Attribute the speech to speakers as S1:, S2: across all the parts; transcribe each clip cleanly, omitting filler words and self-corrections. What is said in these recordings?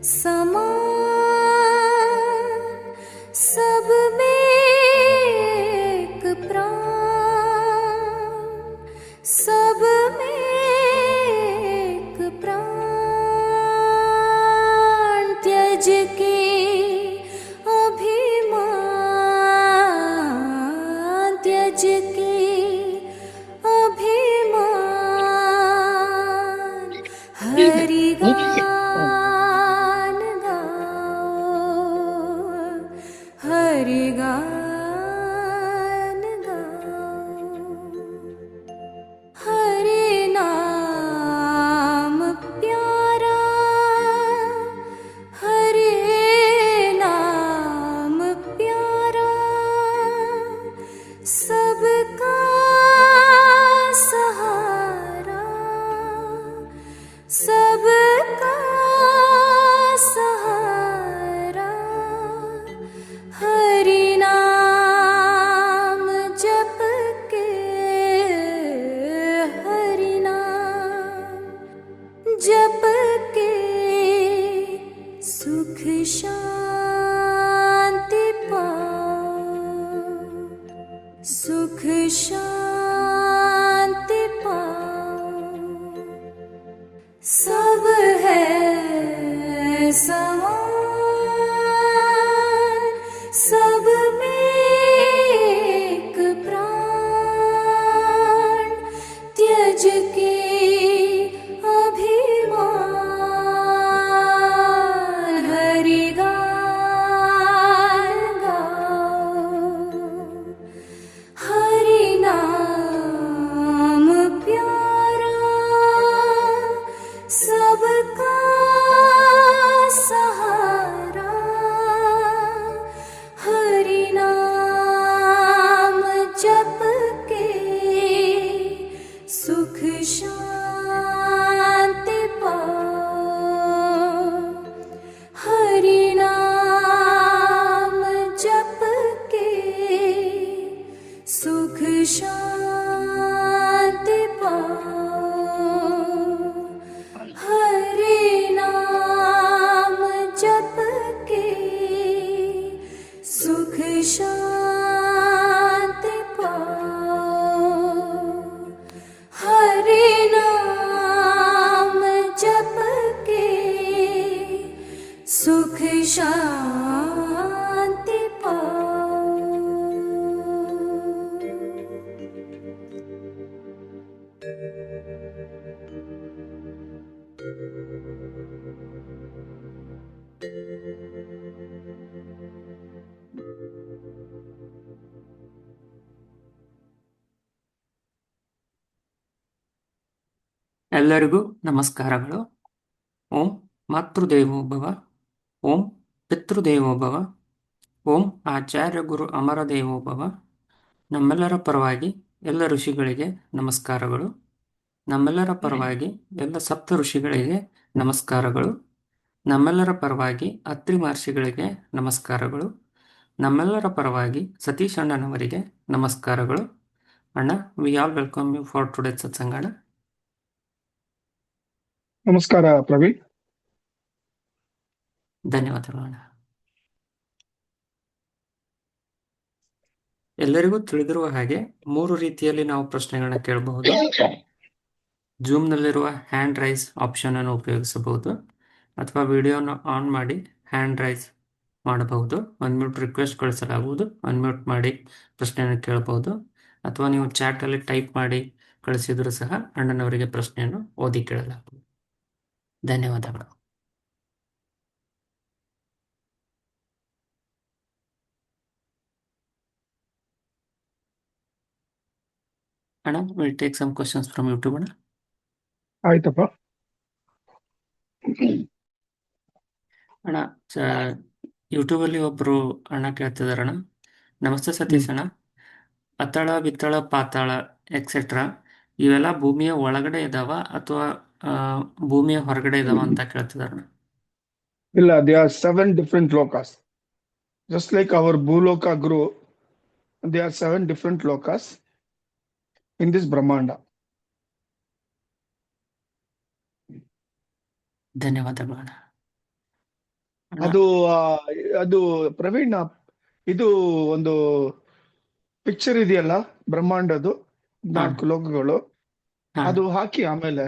S1: समान सब में एक प्राण, सब में एक प्राण, त्यज के अभिमान, त्यज के अभिमान, हरि गान गाओ, हरि गान गाओ, हरि नाम प्यारा, हरि नाम प्यारा, सबका सहारा, सबका सहारा, हरि नाम जप के, हरि नाम जप के, सुख शांति पाओ, सुख शांति पाओ। सब है समान, सब में एक प्राण, त्यज के अभिमान, हरि गान गाओ, हरि नाम प्यारा, सबका सहारा, हरि नाम जप के, सुख शांति पाओ, हरि नाम जप के, सुख शांति पाओ, हरि नाम जप के, सुख शांति पाओ, हरि नाम जप के, सुख शांति पाओ।
S2: ಎಲ್ಲರಿಗೂ ನಮಸ್ಕಾರಗಳು. ಓಂ ಮಾತೃದೇವೋಭವ, ಓಂ ಪಿತೃದೇವೋಭವ, ಓಂ ಆಚಾರ್ಯ ಗುರು ಅಮರ ದೇವೋಭವ. ನಮ್ಮೆಲ್ಲರ ಪರವಾಗಿ ಎಲ್ಲ ಋಷಿಗಳಿಗೆ ನಮಸ್ಕಾರಗಳು. ನಮ್ಮೆಲ್ಲರ ಪರವಾಗಿ ಎಲ್ಲ ಸಪ್ತ ಋಷಿಗಳಿಗೆ ನಮಸ್ಕಾರಗಳು. ನಮ್ಮೆಲ್ಲರ ಪರವಾಗಿ ಅತ್ರಿ ಮಹರ್ಷಿಗಳಿಗೆ ನಮಸ್ಕಾರಗಳು. ನಮ್ಮೆಲ್ಲರ ಪರವಾಗಿ ಸತೀಶ್ ಅಣ್ಣನವರಿಗೆ ನಮಸ್ಕಾರಗಳು. ಅಣ್ಣ, we all welcome you for today's satsang.
S3: ನಮಸ್ಕಾರ ಪ್ರವೀಣ್.
S2: ಧನ್ಯವಾದಗಳು ಅಣ್ಣ. ಎಲ್ಲರಿಗೂ ತಿಳಿದಿರುವ ಹಾಗೆ 3 ರೀತಿಯಲ್ಲಿ ನಾವು ಪ್ರಶ್ನೆಗಳನ್ನ ಕೇಳಬಹುದು. ಜೂಮ್ನಲ್ಲಿರುವ ಹ್ಯಾಂಡ್ ರೈಸ್ ಆಪ್ಷನ್ ಅನ್ನು ಉಪಯೋಗಿಸಬಹುದು, ಅಥವಾ ವಿಡಿಯೋನ ಆನ್ ಮಾಡಿ ಹ್ಯಾಂಡ್ ರೈಸ್ ಮಾಡಬಹುದು. ಅನ್ಮ್ಯೂಟ್ ರಿಕ್ವೆಸ್ಟ್ ಕಳಿಸಲಾಗುವುದು, ಅನ್ಮ್ಯೂಟ್ ಮಾಡಿ ಪ್ರಶ್ನೆಯನ್ನು ಕೇಳಬಹುದು. ಅಥವಾ ನೀವು ಚಾಟಲ್ಲಿ ಟೈಪ್ ಮಾಡಿ ಕಳಿಸಿದರೂ ಸಹ ಅಣ್ಣನವರಿಗೆ ಪ್ರಶ್ನೆಯನ್ನು ಓದಿ ಕೇಳಲಾಗುವುದು. ಧನ್ಯವಾದಗಳು. ಅಣ್ಣ, will take some questions from YouTube. ಅಣ್ಣ,
S3: ಆಯ್ತಪ್ಪ.
S2: ಅಣ್ಣ, ಯೂಟ್ಯೂಬಲ್ಲಿ ಒಬ್ರು ಅಣ್ಣ ಕೇಳ್ತಿದಾರಣ್ಣ. ನಮಸ್ತೆ ಸತೀಶ್ ಅಣ್ಣ. ಅತಳ ವಿತಳ ಪಾತಾಳ ಎಕ್ಸೆಟ್ರಾ ಇವೆಲ್ಲ ಭೂಮಿಯ ಒಳಗಡೆ ಇದಾವ ಅಥವಾ ಭೂಮಿಯ ಹೊರಗಡೆ ಇದಾವ ಅಂತ ಕೇಳ್ತಿದಾರಣ್ಣ.
S3: ಇಲ್ಲ, they are 7 different lokas. Just like our Bhuloka grew, there are 7 different lokas in this Brahmanda.
S2: ಧನ್ಯವಾದಗಳು ಅಣ್ಣ. ಅಣ್ಣ
S3: ಅದು ಆ, ಅದು ಪ್ರವೀಣ್ ಇದು ಒಂದು ಪಿಕ್ಚರ್ ಇದೆಯಲ್ಲ ಬ್ರಹ್ಮಾಂಡದು
S2: ಹಾ
S3: 4 ಲೋಕಗಳು
S2: ಹಾ
S3: ಅದು ಹಾಕಿ ಆಮೇಲೆ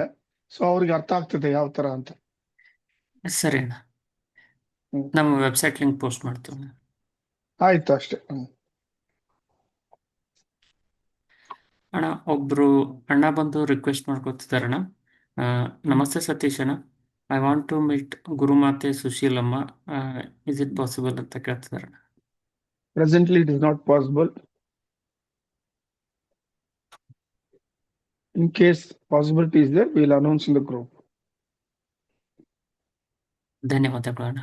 S3: ಸೊ ಅವ್ರಿಗೆ ಅರ್ಥ ಆಗ್ತದೆ ಯಾವ ತರ ಅಂತ.
S2: ಸರಿ ಅಣ್ಣ,
S3: ಹ್ಮ್.
S2: ನಮ್ಮ ವೆಬ್ಸೈಟ್ ಲಿಂಕ್ ಪೋಸ್ಟ್ ಮಾಡ್ತೀವಿ ಅಣ್ಣ.
S3: ಆಯ್ತು ಅಷ್ಟೇ.
S2: ಅಣ್ಣ ಒಬ್ರು ಅಣ್ಣ ಬಂದು ರಿಕ್ವೆಸ್ಟ್ ಮಾಡ್ಕೊತಿದಾರಣ್ಣ. ನಮಸ್ತೆ ಸತೀಶ್ ಅಣ್ಣ, ಐ ವಾಂಟ್ ಟು ಮೀಟ್ ಗುರುಮಾತೆ ಸುಶೀಲಮ್ಮ, ಇಸ್ ಇಟ್ ಪಾಸಿಬಲ್ ಅಂತ ಕೇಳ್ತಿದಾರಣ್ಣ.
S3: Presently it is not possible. In case possibility is there, we will announce in the group.
S2: ಧನ್ಯವಾದಗಳು ಅಣ್ಣ.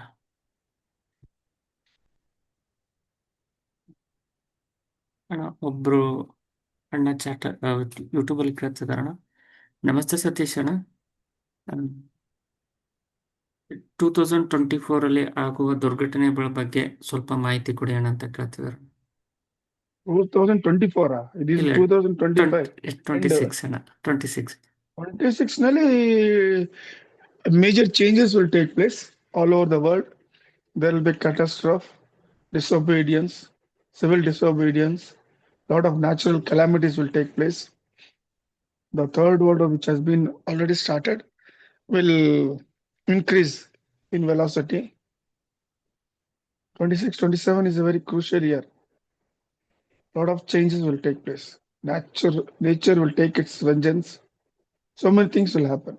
S2: ಅಣ್ಣ ಒಬ್ರು ಅಣ್ಣ ಚಾಟ್ ಯೂಟ್ಯೂಬಲ್ಲಿ ಕೇಳ್ತಿದಾರಣ್ಣ. ನಮಸ್ತೆ ಸತೀಶ್ ಅಣ್ಣ, 2024 ಅಲ್ಲಿ ಆಗುವ ದುರ್ಘಟನೆಗಳ ಬಗ್ಗೆ ಸ್ವಲ್ಪ ಮಾಹಿತಿ ಕೊಡಿ ಅಣ್ಣ ಅಂತ ಕೇಳ್ತಿದಾರೆ.
S3: 2024 it is
S2: ಇಲ್ಲ
S3: 2025 and
S2: 26 ಅಣ್ಣ, 26.
S3: 26 ನಲ್ಲಿ major changes will take place all over the world. There will be catastrophe, disobedience, civil disobedience, lot of natural calamities will take place. The third world war, which has been already started, will increase in velocity. 26-27 is a very crucial year. Lot of changes will take place. Nature will take its vengeance. So many things will happen.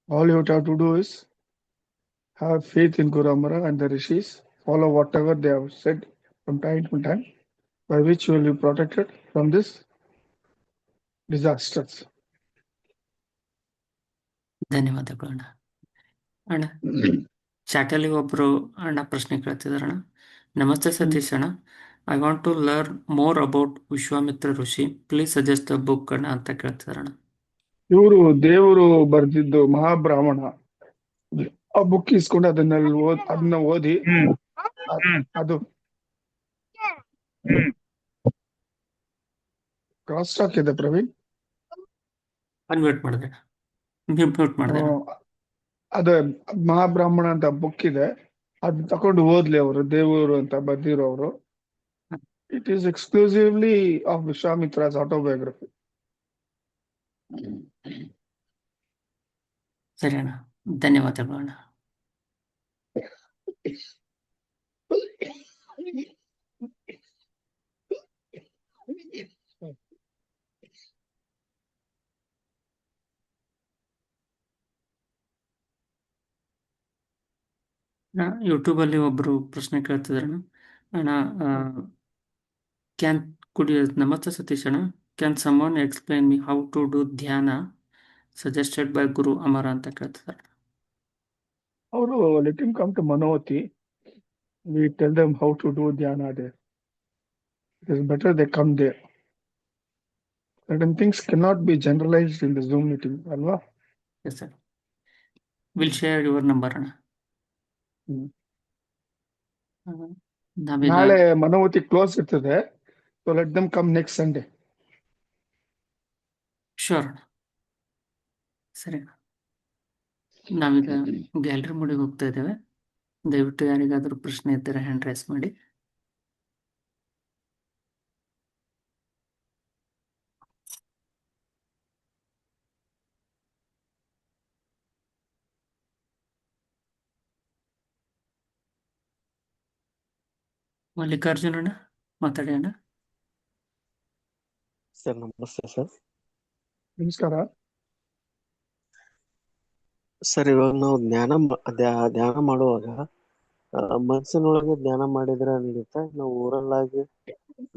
S3: All you have to do is have faith in Guru Amara and the Rishis. Follow whatever they have said from time to time, by which you will be protected from this disasters.
S2: ಧನ್ಯವಾದಗಳು ಅಣ್ಣ. ಅಣ್ಣ ಚಾಟಲ್ಲಿ ಒಬ್ರು ಅಣ್ಣ ಪ್ರಶ್ನೆ ಕೇಳ್ತಿದಾರಣ್ಣ. ನಮಸ್ತೆ ಸತೀಶ್ ಅಣ್ಣ, I want to learn more about Vishwamitra rishi, please suggest the book ಅಣ್ಣ ಅಂತ ಕೇಳ್ತಿದಾರಣ್ಣ.
S3: ಇವರು ದೇವರು ಬರೆದಿದ್ದು ಮಹಾಬ್ರಾಹ್ಮಣ, ಆ ಬುಕ್ ಇಸ್ಕೊಂಡು ಅದನ್ನ ಓದಿ ಅದು ಕ್ರಾಸ್ ಟಾಕ್ ಇದೆ ಪ್ರವೀಣ್,
S2: ಅನ್ಮ್ಯೂಟ್ ಮಾಡಿದೆ, ಮ್ಯೂಟ್ ಮಾಡಿದೆ.
S3: ಅದ ಮಹಾಬ್ರಾಹ್ಮಣ ಅಂತ ಬುಕ್ ಇದೆ, ಅದ್ ತಕೊಂಡು ಓದ್ಲಿ ಅವರು, ದೇವರು ಅಂತ ಬರ್ದಿರೋರು. It is exclusively of Vishwamitra's autobiography.
S2: ಸರಿ ಅಣ್ಣ, ಧನ್ಯವಾದಗಳು ಅಣ್ಣ. ಯೂಟ್ಯೂಬಲ್ಲಿ ಒಬ್ರು ಪ್ರಶ್ನೆ ಕೇಳ್ತಿದಾರಣ್ಣ. ಅಣ್ಣ ನಮಸ್ತೆ ಸತೀಶ್ ಅಣ್ಣ, can someone explain me how to do dhyana suggested by Guru Amara ಅಂತ ಕೇಳ್ತಿದ್ದಾರೆ.
S3: ಅವರು let him come to Manovati, we tell them how to do dhyana there. It is better they come there. Certain things cannot be generalized in the Zoom meeting, alva?
S2: Yes sir. We'll share your number ಅಣ್ಣ.
S3: ನಾಳೆ ಮನೋವತಿ close ಇರ್ತದೆ, so let ದಮ್ come next Sunday.
S2: Sure ಅಣ್ಣ, ಸರಿ ಅಣ್ಣ. ನಾವೀಗ gallery ಮೋಡಿಗೆ ಹೋಗ್ತಾ ಇದ್ದೇವೆ. ದಯವಿಟ್ಟು ಯಾರಿಗಾದ್ರೂ ಪ್ರಶ್ನೆ ಇದ್ದರೆ ಹ್ಯಾಂಡ್ ರೈಸ್ ಮಾಡಿ. ಮಲ್ಲಿಕಾರ್ಜುನ್ ಅಣ್ಣ ಮಾತಾಡಿ ಅಣ್ಣ.
S4: ಸರ್ ನಮಸ್ತೆ ಸರ್.
S3: ನಮಸ್ಕಾರ
S4: ಸರ್, ಇವಾಗ ನಾವು ಧ್ಯಾನ ಮಾಡುವಾಗ ಮನಸ್ಸಿನೊಳಗೆ ಧ್ಯಾನ ಮಾಡಿದ್ರೆ ನಡೀತಾ, ನಾವು ಊರಲ್ಲಾಗಿ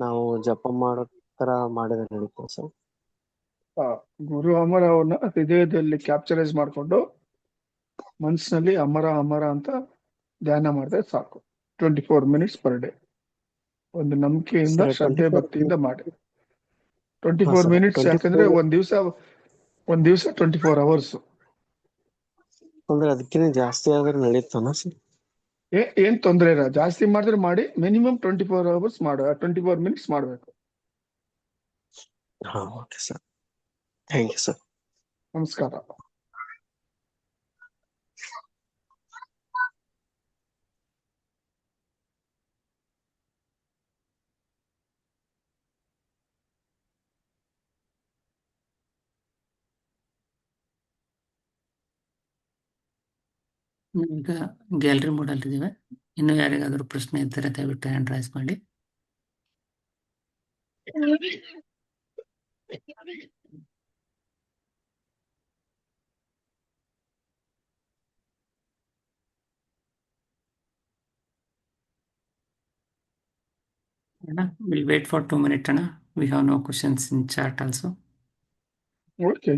S4: ನಾವು ಜಪ ಮಾಡೋ ತರ ಮಾಡಿದ್ರೆ ನಡೀತಾ ಸರ್?
S3: ಗುರು ಅಮರ ಅವನ್ನ ಹೃದಯದಲ್ಲಿ ಕ್ಯಾಪ್ಚರೈಸ್ ಮಾಡ್ಕೊಂಡು ಮನಸ್ಸಿನಲ್ಲಿ ಅಮರ ಅಮರ ಅಂತ ಧ್ಯಾನ ಮಾಡಿದ್ರೆ ಸಾಕು. 24 minutes per day. ಒಂದು ನಂಬಿಕೆಯಿಂದ ಶ್ರದ್ಧೆ ಭಕ್ತಿಯಿಂದ ಮಾಡಿ. 24 minutes ಯಾಕಂದ್ರೆ ಒಂದ್ ದಿವಸ 24 hours.
S4: ಅಂದ್ರೆ ಅದಕ್ಕಿಂತ ಜಾಸ್ತಿ ಆದ್ರೆ ನಡೀತಾನ ಸರ್?
S3: ಏನ್ ತೊಂದ್ರೆ ಇಲ್ಲ, ಜಾಸ್ತಿ ಮಾಡಿದ್ರೆ ಮಾಡಿ. ಮಿನಿಮಮ್ 24 hours ಮಾಡು, 24 minutes ಮಾಡ್ಬೇಕು.
S4: ಹಾ, okay sir, thank you sir.
S3: ನಮಸ್ಕಾರ.
S2: ಈಗ ಗ್ಯಾಲರಿ ಮೋಡಲ್ಲಿದ್ದೀವಿ. ಇನ್ನು ಯಾರಿಗಾದರೂ ಪ್ರಶ್ನೆ ಇದ್ದರೆ ದಯವಿಟ್ಟು ಹ್ಯಾಂಡ್ ರೈಸ್ ಮಾಡಿ. We'll wait for 2 minutes, Anna. We have no questions in chat also.
S3: Okay.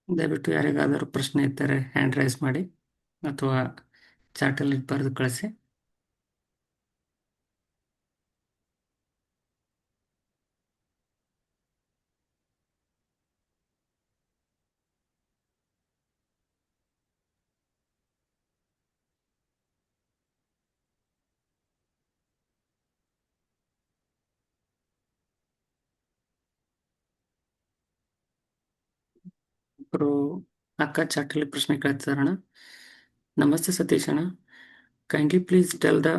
S2: ದಯವಿಟ್ಟು ಯಾರಿಗಾದರೂ ಪ್ರಶ್ನೆ ಇದ್ದರೆ ಹ್ಯಾಂಡ್ ರೈಸ್ ಮಾಡಿ ಅಥವಾ ಚಾಟಲ್ಲಿ ಬರೆದು ಕಳಿಸಿ. ಒಬ್ಬರು ಅಕ್ಕ ಚಾಟಲ್ಲಿ ಪ್ರಶ್ನೆ ಕೇಳ್ತಿದಾರಣ. ನಮಸ್ತೆ ಸತೀಶ್ ಅಣ್ಣ, kindly please tell the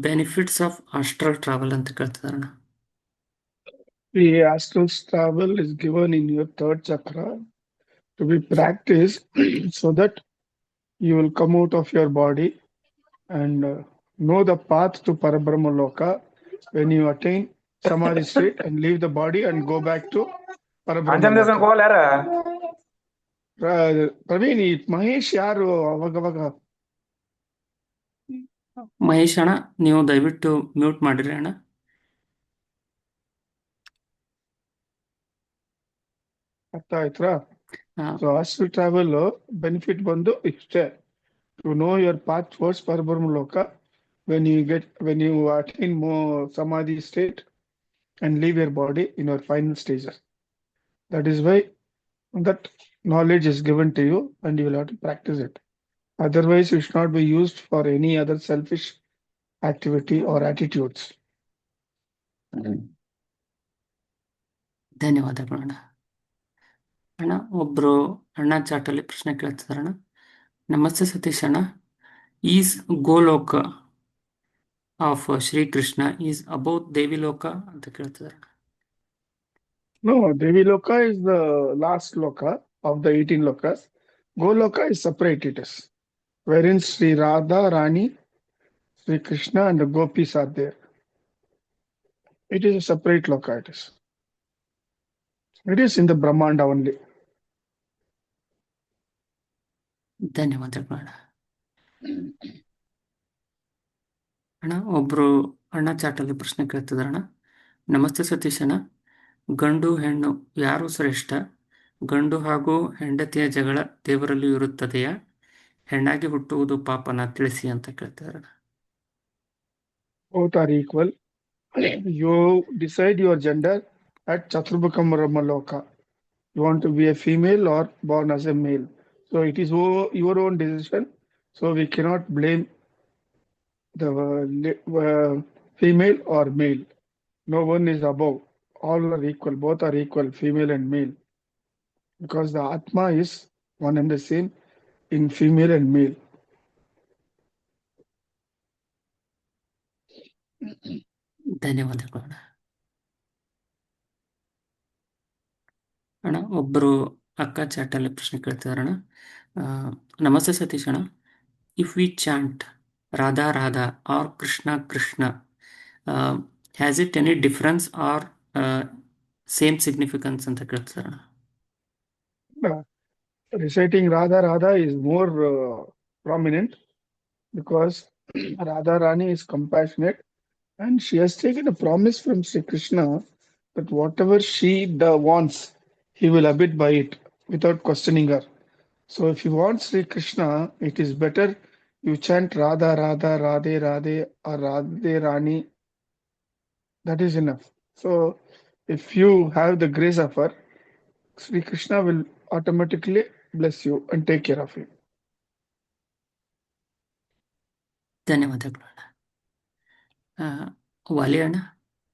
S2: benefits of astral travel ಅಂತ ಕೇಳ್ತಿದಾರಣ.
S3: The astral travel is given in your third chakra to be practiced so that you will come out of your body and know the path to Parabrahma Loka when you attain Samadhi state and leave the body and go back to Parabrahma Loka. Praveen, ಈ ಮಹೇಶ್ ಯಾರು ಅವಾಗವಾಗ?
S2: ಮಹೇಶ್ ಅಣ್ಣ, ನೀವು ದಯವಿಟ್ಟು mute ಮಾಡಿರಿ ಅಣ್ಣ.
S3: ಅರ್ಥ ಆಯ್ತಾ?
S2: ಹಾ.
S3: ಸೊ astral travel ಬೆನಿಫಿಟ್ ಬಂದು ಇಷ್ಟೇ, to know your path towards Parabrahma Loka when you attain more Samadhi state and leave your body in your final stages. That is why that knowledge is given to you and you will have to practice it. Otherwise, it should not be used for any other selfish activity or attitudes.
S2: ಧನ್ಯವಾದಗಳು ಅಣ್ಣ. ಅಣ್ಣ, ಒಬ್ರು ಅಣ್ಣ ಚಾಟಲ್ಲಿ ಪ್ರಶ್ನೆ ಕೇಳ್ತಿದಾರಣ್ಣ. ನಮಸ್ತೆ ಸತೀಶ್ ಅಣ್ಣ, is Goloka of Shrikrishna is about Devi loka ಅಂತ ಕೇಳ್ತಿದಾರಣ್ಣ.
S3: No, Devi Loka is the last loka of the 18 lokas. Goloka is separate, it is, wherein Sri Radha, Rani, Sri Krishna and the gopis are there. It is a separate loka, it is. It is in the Brahmanda only.
S2: ಧನ್ಯವಾದಗಳು ಅಣ್ಣ. ಅಣ್ಣ, ಒಬ್ರು ಅಣ್ಣ ಚಾಟಲ್ಲಿ ಪ್ರಶ್ನೆ ಕೇಳ್ತಿದಾರಣ್ಣ. ನಮಸ್ತೆ ಸತೀಶ್ ಅಣ್ಣ, ಗಂಡು ಹೆಣ್ಣು ಯಾರು ಶ್ರೇಷ್ಠ? ಗಂಡು ಹಾಗೂ ಹೆಂಡತಿಯ ಜಗಳ ದೇವರಲ್ಲಿ ಇರುತ್ತದೆಯಾ? ಹೆಣ್ಣಾಗಿ ಹುಟ್ಟುವುದು ಪಾಪನ ತಿಳಿಸಿ ಅಂತ ಕೇಳ್ತಿದಾರಣ್ಣ.
S3: Both are equal. You decide your gender at Chaturbhakam Brahmaloka. You want to be a female or born as a male. So it is your own decision. So we cannot blame the female or male. No one is above. All are equal. Both are equal, female and male. Because the Atma is one and the same in female and male.
S2: ಧನ್ಯವಾದಗಳು ಅಣ್ಣ. ಅಣ್ಣ, ಒಬ್ಬರು ಅಕ್ಕ ಚಾಟಲ್ಲಿ ಪ್ರಶ್ನೆ ಕೇಳ್ತಿದಾರಣ್ಣ. ನಮಸ್ತೆ ಸತೀಶ್ ಅಣ್ಣ, if we chant Radha Radha or Krishna Krishna, has it any difference or same significance ಅಂತ ಕೇಳ್ತಿದಾರಣ್ಣ.
S3: Reciting Radha Radha is more prominent because Radha Rani is compassionate and she has taken a promise from Sri Krishna that whatever she wants, he will abide by it. without questioning her. So if you want Sri Krishna, it is better you chant Radha Radha Radhe Radhe or Radhe Rani. That is enough. So if you have the grace of her, Sri Krishna will automatically bless you and take care of you.
S2: ಧನ್ಯವಾದಗಳು ಅಣ್ಣ. ವಾಲಿ ಅಣ್ಣ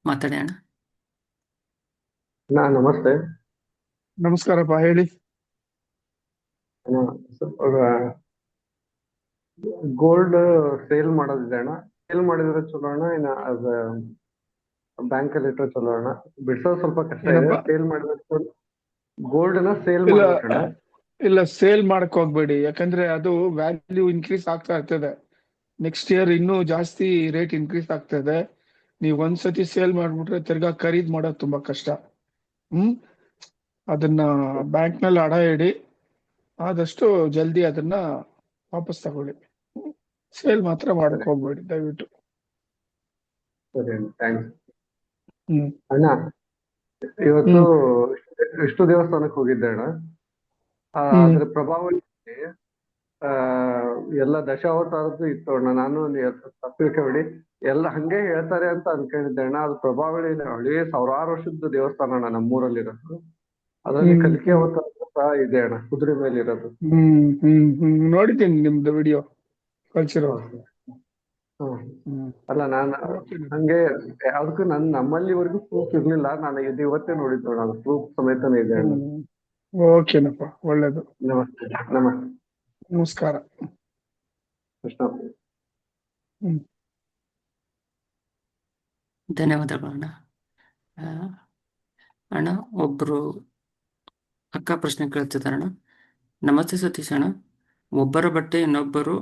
S2: ಮಾತಾಡಿ ಅಣ್ಣ.
S5: ನಮಸ್ತೆ.
S3: ನಮಸ್ಕಾರಪ್ಪ, ಹೇಳಿ.
S5: Gold sale ಮಾಡೋದಿದೆ ಅಣ್ಣ. Sale ಮಾಡಿದ್ರೆ ಚಲೋ ಅಣ್ಣ, ಇನ್ನ ಬ್ಯಾಂಕ್ ಅಲ್ಲಿ ಇಟ್ಟರೆ ಚಲೋ ಅಣ್ಣ? ಬಿಡ್ಸೋದು ಸ್ವಲ್ಪ ಕಷ್ಟ ಇದೆ.
S3: ಏನಪ್ಪ?
S5: ಸೇಲ್ ಮಾಡಿದ್ರೆ ಗೋಲ್ಡ್ ನ ಸೇಲ್
S3: ಇಲ್ಲ
S5: ಮಾಡ್ಬೇಕಣ್ಣ.
S3: ಇಲ್ಲ, ಸೇಲ್ ಮಾಡಕ್ ಹೋಗ್ಬೇಡಿ. ಯಾಕಂದ್ರೆ ಅದು ವ್ಯಾಲ್ಯೂ ಇನ್ಕ್ರೀಸ್ ಆಗ್ತಾ ಇರ್ತದೆ. ನೆಕ್ಸ್ಟ್ ಇಯರ್ ಇನ್ನೂ ಜಾಸ್ತಿ ರೇಟ್ ಇನ್ಕ್ರೀಸ್ ಆಗ್ತದೆ. ನೀವು ಒಂದ್ಸತಿ ಸೇಲ್ ಮಾಡ್ಬಿಟ್ರೆ ತಿರ್ಗಾ ಖರೀದ್ ಮಾಡೋದು ತುಂಬಾ ಕಷ್ಟ. ಅದನ್ನ ಬ್ಯಾಂಕ್ ನಲ್ಲಿ ಅಡ ಇಡಿ, ಆದಷ್ಟು ಜಲ್ದಿ ಅದನ್ನ ವಾಪಸ್ ತಗೊಳ್ಳಿ. ಸೇಲ್ ಮಾತ್ರ ಮಾಡಕ್ ಹೋಗ್ಬೇಡಿ ದಯವಿಟ್ಟು.
S5: ಸರಿ ಅಣ್ಣ, ಥ್ಯಾಂಕ್ಸ್.
S3: ಹ್ಮ್
S5: ಅಣ್ಣ, ಇವತ್ತು ವಿಷ್ಣು ದೇವಸ್ಥಾನಕ್ಕೆ ಹೋಗಿದ್ದೆ ಅಣ್ಣ. ಅದ್ರ ಪ್ರಭಾವ ಎಲ್ಲ ದಶಾವತಾರದ್ದು ಇತ್ತು ಅಣ್ಣ. ನಾನು ತಪ್ಪಿಳ್ಕೊಬೇಡಿ, ಎಲ್ಲ ಹಂಗೆ ಹೇಳ್ತಾರೆ ಅಂತ ಅನ್ಕೊಂಡಿದ್ದೆ ಅಣ್ಣ. ಅದು ಪ್ರಭಾವಳಿ ಹಳೆ ಸಾವಿರಾರು ವರ್ಷದ ದೇವಸ್ಥಾನ ಅಣ್ಣ, ನಮ್ಮೂರಲ್ಲಿರೋದು. ಅದರಲ್ಲಿ ಕಲಿಕೆ ಅವತಾರ ಸಹ ಇದೆ ಅಣ್ಣ, ಕುದುರೆ ಮೇಲೆ ಇರೋದು.
S3: ನೋಡಿದ್ದೀನಿ ನಿಮ್ದು ವಿಡಿಯೋ ಕಳ್ಸಿರೋ.
S5: ಅಲ್ಲ, ನಾನು ಹಂಗೆ ಯಾವ್ದಕ್ಕೂ ನಮ್ಮಲ್ಲಿವರೆಗೂ ಪ್ರೂಫ್ ಇರ್ಲಿಲ್ಲ. ನಾನು ಇದು ಇವತ್ತೇ ನೋಡಿದ್ದು ಅಣ್ಣ, ಪ್ರೂಫ್ ಸಮೇತನೇ ಇದೆ ಅಣ್ಣ.
S3: ಓಕೆನಪ್ಪ, ಒಳ್ಳೇದು.
S5: ನಮಸ್ತೆ. ನಮಸ್ತೆ.
S3: ನಮಸ್ಕಾರ.
S5: ಕೃಷ್ಣ.
S2: ಧನ್ಯವಾದಗಳು ಅಣ್ಣ. ಅಣ್ಣ, ಒಬ್ರು ಅಕ್ಕ ಪ್ರಶ್ನೆ ಕೇಳ್ತಿದ್ದಾರಣ್ಣ. ನಮಸ್ತೆ ಸತೀಶ್ ಅಣ್ಣ, ಒಬ್ಬರ ಬಟ್ಟೆ ಇನ್ನೊಬ್ಬರು